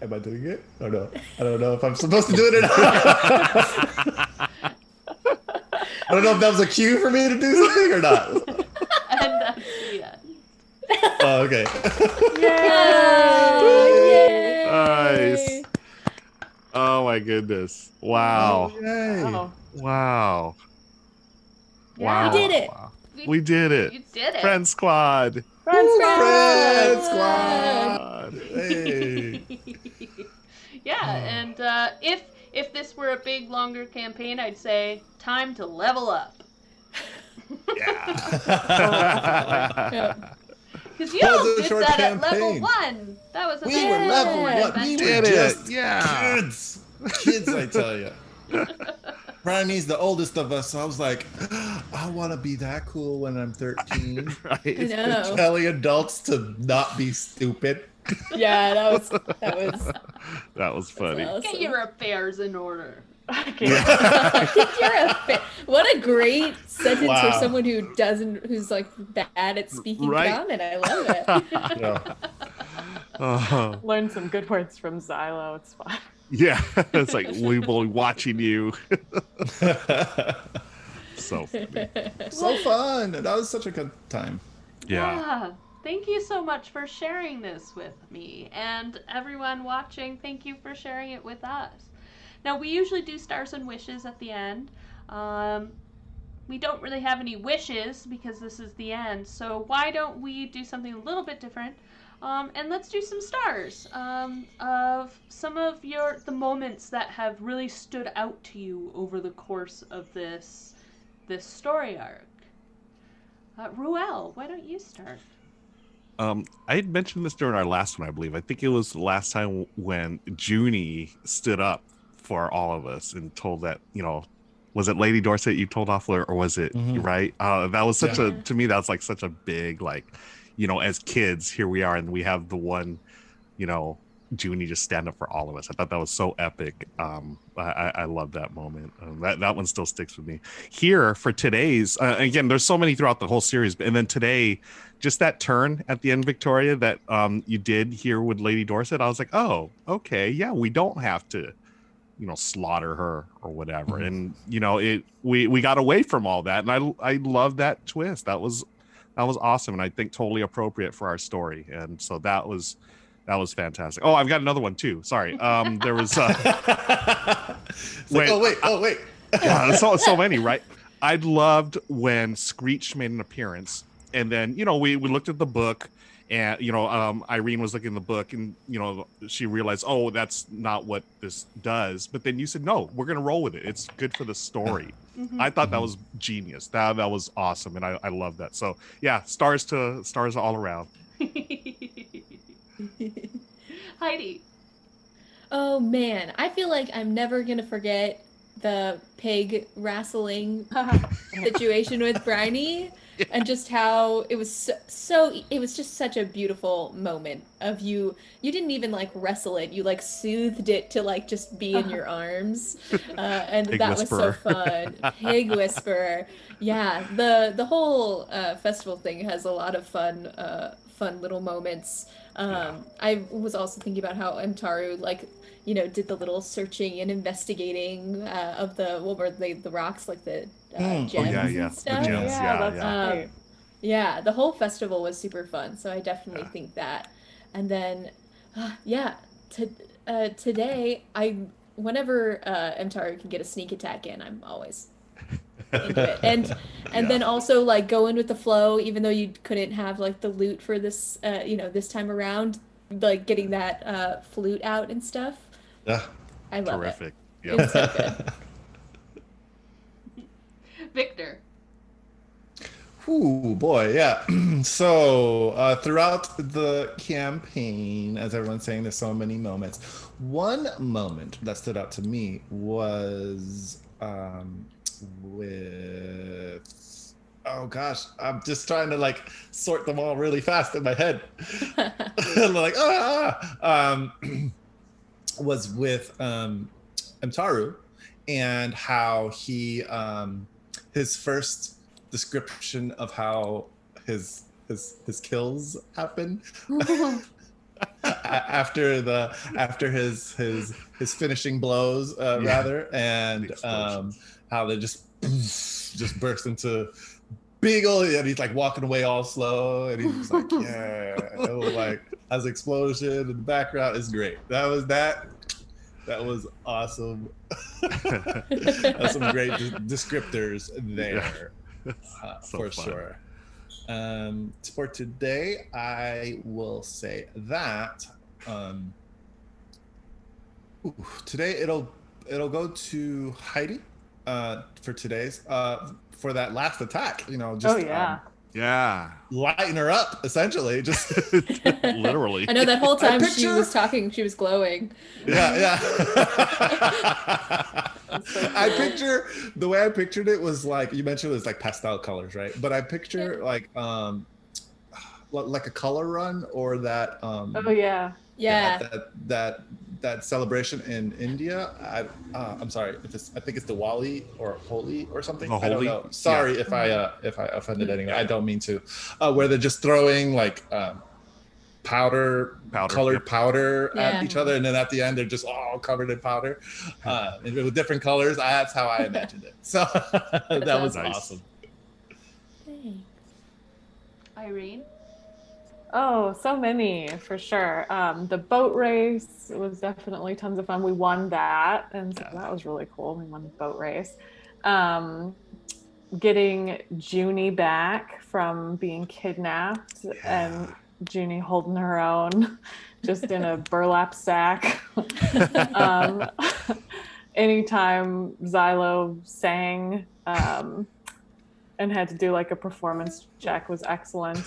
Am I doing it? Or no? I don't know if I'm supposed to do it or not. I don't know if that was a cue for me to do something or not. And that's the end. Oh, okay. Yay! Nice. Oh my goodness. Wow. Yay. Oh, Wow. Yeah. Wow. We did it. We did it. You did it. Friend squad. friends, Friend Squad. squad. Hey. Yeah, and if this were a big, longer campaign, I'd say time to level up. Yeah. Because you That was all a did short that at level campaign. 1. That was a We big were level Yeah. what? We Did were it. just Yeah. kids. Kids, I tell you. Bryony's the oldest of us, so I was like, I want to be that cool when I'm 13. Right. I know. Telling adults to not be stupid. Yeah, that was funny. awesome. Get your affairs in order. What a great sentence Wow. for someone who's like bad at speaking Right. common. I love it. Yeah. Learn some good words from Xylo. It's fine. Yeah, it's like we've been watching you. So funny. So fun. That was such a good time. Yeah. Thank you so much for sharing this with me. And everyone watching, thank you for sharing it with us. Now, we usually do stars and wishes at the end. We don't really have any wishes because this is the end. So why don't we do something a little bit different? And let's do some stars of some of the moments that have really stood out to you over the course of this story arc. Ruel, why don't you start? I had mentioned this during our last one, I believe. I think it was the last time when Junie stood up for all of us and told that, was it Lady Dorset you told off, or was it right? That was to me, that's like such a big, like, as kids, here we are, and we have the one, Junie just stand up for all of us. I thought that was so epic. I love that moment. That one still sticks with me. Here for today's, again, there's so many throughout the whole series, and then today, just that turn at the end, Victoria, that you did here with Lady Dorset, I was like, oh, okay, yeah, we don't have to, slaughter her or whatever. And we got away from all that, and I love that twist. That was awesome, and I think totally appropriate for our story. And so that was fantastic. Oh, I've got another one too. Sorry. There was wait. Yeah, so many, right? I loved when Screech made an appearance, and then we looked at the book, and Irene was looking at the book, and she realized, oh, that's not what this does. But then you said, no, we're gonna roll with it. It's good for the story. I thought that was genius. That was awesome, and I love that. So yeah, stars all around. Heidi. Oh man, I feel like I'm never gonna forget the pig wrestling situation with Bryony, and just how it was it was just such a beautiful moment of you didn't even like wrestle it, you like soothed it to like just be in your arms, and Pig that whisperer. was so fun. Pig whisperer. Yeah, the whole festival thing has a lot of fun little moments. I was also thinking about how Mtaru did the little searching and investigating of the rocks, like the gems and stuff. The gems. That's right. Yeah, the whole festival was super fun, so I definitely think that. And then today whenever Mtaru can get a sneak attack in, I'm always into it. And then also like go in with the flow, even though you couldn't have like the loot for this this time around, like getting that flute out and stuff. Yeah. I love Terrific. it. It was so good. Victor. Ooh, boy, yeah. So throughout the campaign, as everyone's saying, there's so many moments. One moment that stood out to me was with, oh gosh, I'm just trying to like sort them all really fast in my head. Like, was with Mtaru, and how he his first description of how his kills happen after his finishing blows rather, and how they just burst into big old, and he's like walking away all slow, and he's like, yeah, it was like has explosion in the background. It's great. That was awesome. That's some great descriptors there. For fun. Sure. For today, I will say that today it'll go to Heidi for today's for that last attack. Yeah. Lighten her up, essentially. Just literally. I know that whole time she was talking, she was glowing. Yeah. The way I pictured it was like, you mentioned it was like pastel colors, right? But I picture like like a color run or that Oh yeah. Yeah. that celebration in India. I'm sorry if it's, I think it's Diwali or Holi or something. I don't Holi? know. Sorry if I offended anyone. I don't mean to. Where they're just throwing like colored powder at each other, and then at the end they're just all covered in powder with different colors. That's how I imagined it. So that was nice. awesome. Thanks. Irene? Oh, so many for sure. The boat race was definitely tons of fun. We won that, and so that was really cool. We won the boat race. Getting Junie back from being kidnapped and Junie holding her own just in a burlap sack. Anytime Xylo sang and had to do like a performance check was excellent.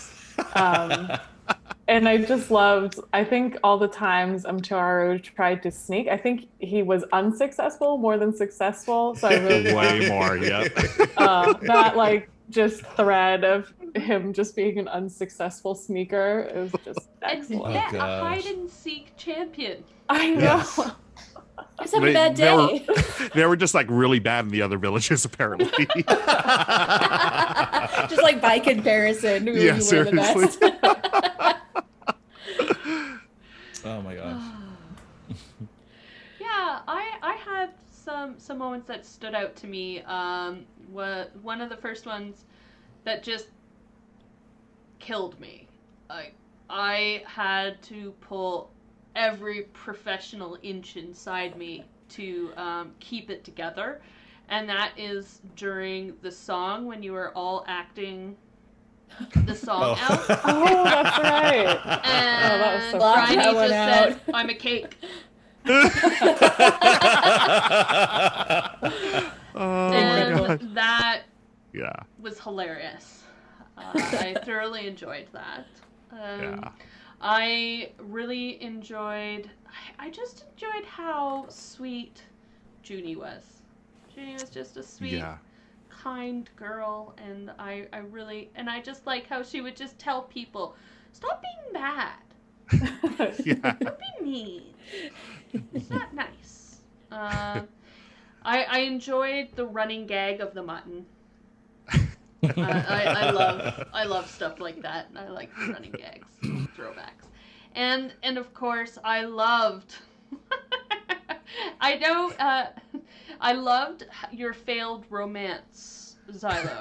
And I just loved, I think all the times Amtaru tried to sneak, I think he was unsuccessful more than successful. So I really way more, yep. That like just thread of him just being an unsuccessful sneaker is just excellent. And a hide and seek champion. I know. Yes. Just having a bad day. They were just like really bad in the other villages, apparently. Just like by comparison, who Yeah, were the seriously. best. Oh my gosh. Yeah, I had some moments that stood out to me. One of the first ones that just killed me. I had to pull every professional inch inside me to keep it together, and that is during the song when you were all acting the song out. Oh, that's right. And that was so Bryony that one just out. said, "I'm a cake." And that was hilarious. I thoroughly enjoyed that. I really enjoyed. I just enjoyed how sweet Junie was. Junie was just a sweet, kind girl, and I just like how she would just tell people, "Stop being mad. Don't be mean. It's not nice." I enjoyed the running gag of the mutton. I love stuff like that. I like the running gags, throwbacks, and of course I loved. I loved your failed romance, Xylo.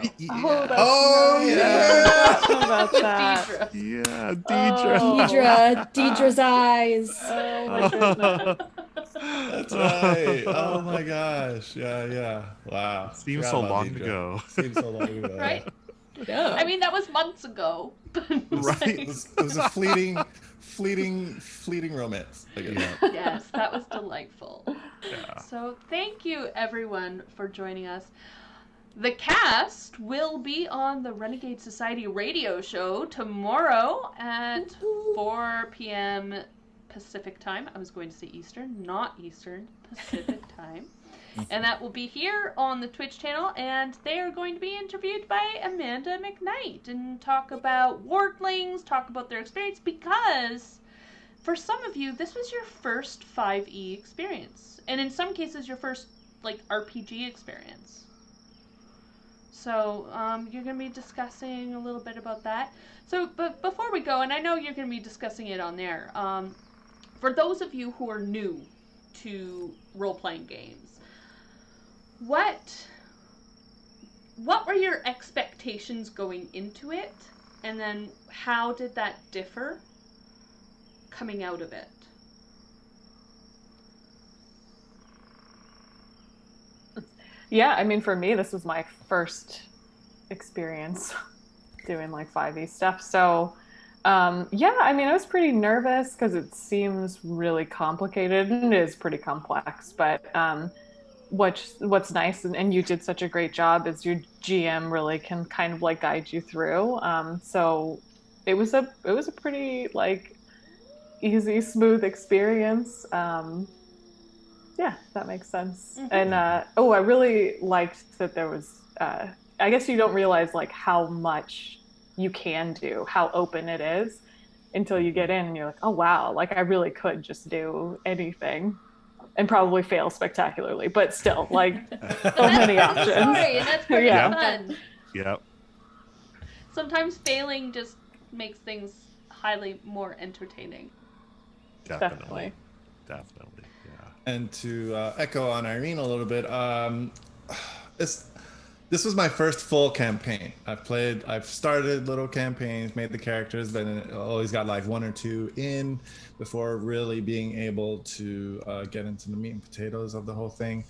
About that. Deidre. Yeah, Deidre. Deidre's eyes. Oh my goodness. That's right. Oh my gosh. Yeah. Wow. Seems Forgot so about long Deidre. ago. Seems so long ago. Right? Yeah. I mean, that was months ago. Right. It was a fleeting romance, I guess. Yes, that was delightful. Yeah. So thank you everyone for joining us. The cast will be on the Renegade Society radio show tomorrow at 4 p.m. Pacific time. I was going to say Eastern, not Eastern, Pacific time. And that will be here on the Twitch channel, and they are going to be interviewed by Amanda McKnight and talk about Wardlings, talk about their experience, because for some of you, this was your first 5e experience, and in some cases, your first RPG experience. So you're going to be discussing a little bit about that. So, but before we go, and I know you're going to be discussing it on there, for those of you who are new to role-playing games, what were your expectations going into it, and then how did that differ coming out of it? Yeah, I mean, for me, this was my first experience doing 5e stuff. So, yeah, I mean, I was pretty nervous because it seems really complicated, and it is pretty complex. But what's nice, and you did such a great job, is your GM really can kind of guide you through. So it was a pretty easy, smooth experience. Yeah, that makes sense. Mm-hmm. And I really liked that there was. I guess you don't realize how much you can do, how open it is, until you get in and you're like, oh wow, like I really could just do anything and probably fail spectacularly, but still, like, so many That's the options. story, and that's part Yeah. of the fun. Yep. Sometimes failing just makes things highly more entertaining. Definitely. Yeah. And to echo on Irene a little bit, this was my first full campaign. I've started little campaigns, made the characters, but then always got like 1 or 2 in before really being able to get into the meat and potatoes of the whole thing.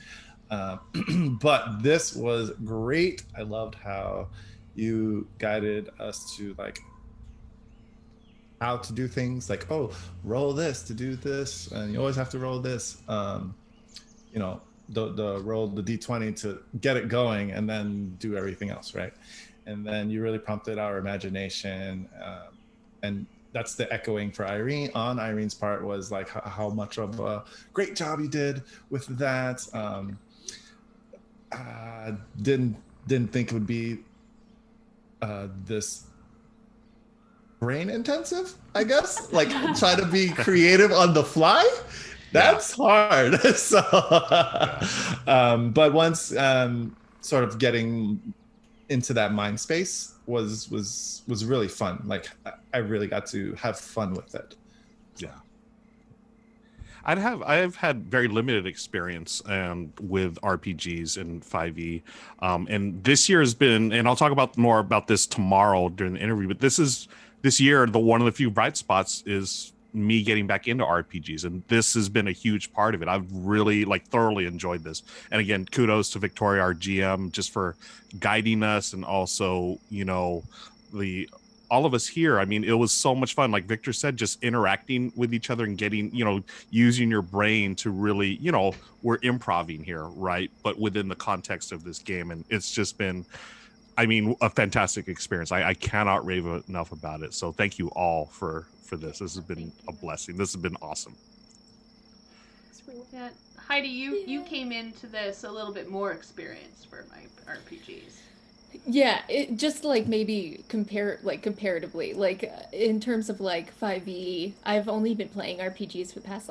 But this was great. I loved how you guided us to like how to do things, like, oh, roll this to do this, and you always have to roll this. You know, the roll the d20 to get it going, and then do everything else, right? And then you really prompted our imagination, and that's the echoing for Irene on Irene's part, was like how much of a great job you did with that. Didn't think it would be this brain intensive, I guess. Like, try to be creative on the fly. That's hard. So, but once sort of getting into that mind space was really fun. Like, I really got to have fun with it. Yeah. I've had very limited experience with RPGs in 5e, and this year has been, and I'll talk about more about this tomorrow during the interview, but this year, one of the few bright spots is me getting back into RPGs, and this has been a huge part of it. I've really thoroughly enjoyed this. And again, kudos to Victoria, our GM, just for guiding us, and also, all of us here. I mean, it was so much fun. Like Victor said, just interacting with each other and getting, using your brain to really, we're improvising here, right? But within the context of this game. And it's just been, a fantastic experience. I cannot rave enough about it. So thank you all for this. This has been a blessing. This has been awesome. Yeah. Heidi, you came into this a little bit more experienced for my RPGs. Yeah, it just maybe comparatively, in terms of 5e, I've only been playing RPGs for the past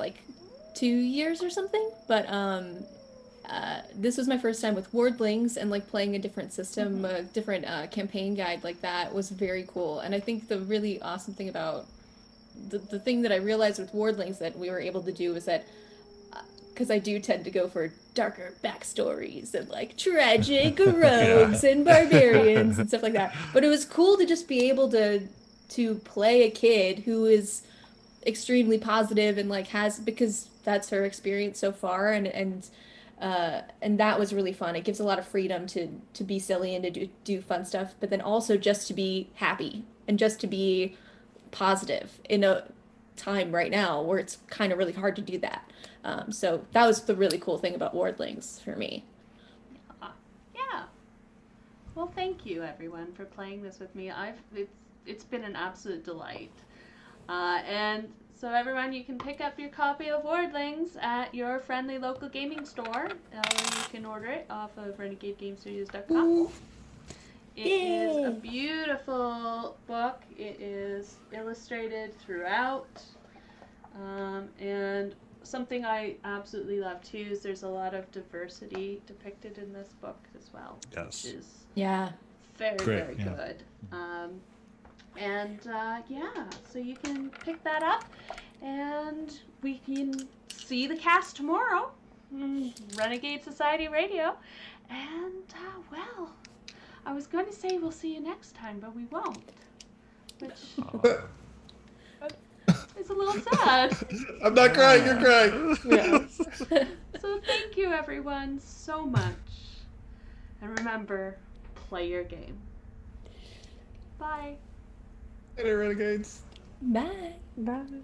2 years or something, but this was my first time with Wardlings, and playing a different system, a different campaign guide like that was very cool. And I think the really awesome thing about the thing that I realized with Wardlings that we were able to do was that, because I do tend to go for darker backstories and tragic rogues and barbarians and stuff like that. But it was cool to just be able to play a kid who is extremely positive and because that's her experience so far, and that was really fun. It gives a lot of freedom to be silly and to do fun stuff, but then also just to be happy and just to be positive in a time right now where it's kind of really hard to do that. So that was the really cool thing about Wardlings for me. Yeah. Well, thank you everyone for playing this with me. It's been an absolute delight. And so everyone, you can pick up your copy of Wardlings at your friendly local gaming store. You can order it off of renegadegamestudios.com. It is a beautiful book. It is illustrated throughout. And something I absolutely love too is there's a lot of diversity depicted in this book as well. Yes. Which is very, very good. So you can pick that up, and we can see the cast tomorrow, Renegade Society Radio. And, I was going to say we'll see you next time, but we won't. Which is a little sad. I'm not crying, you're crying. Yeah. So thank you, everyone, so much. And remember, play your game. Bye. Hey there, Renegades. Bye. Bye.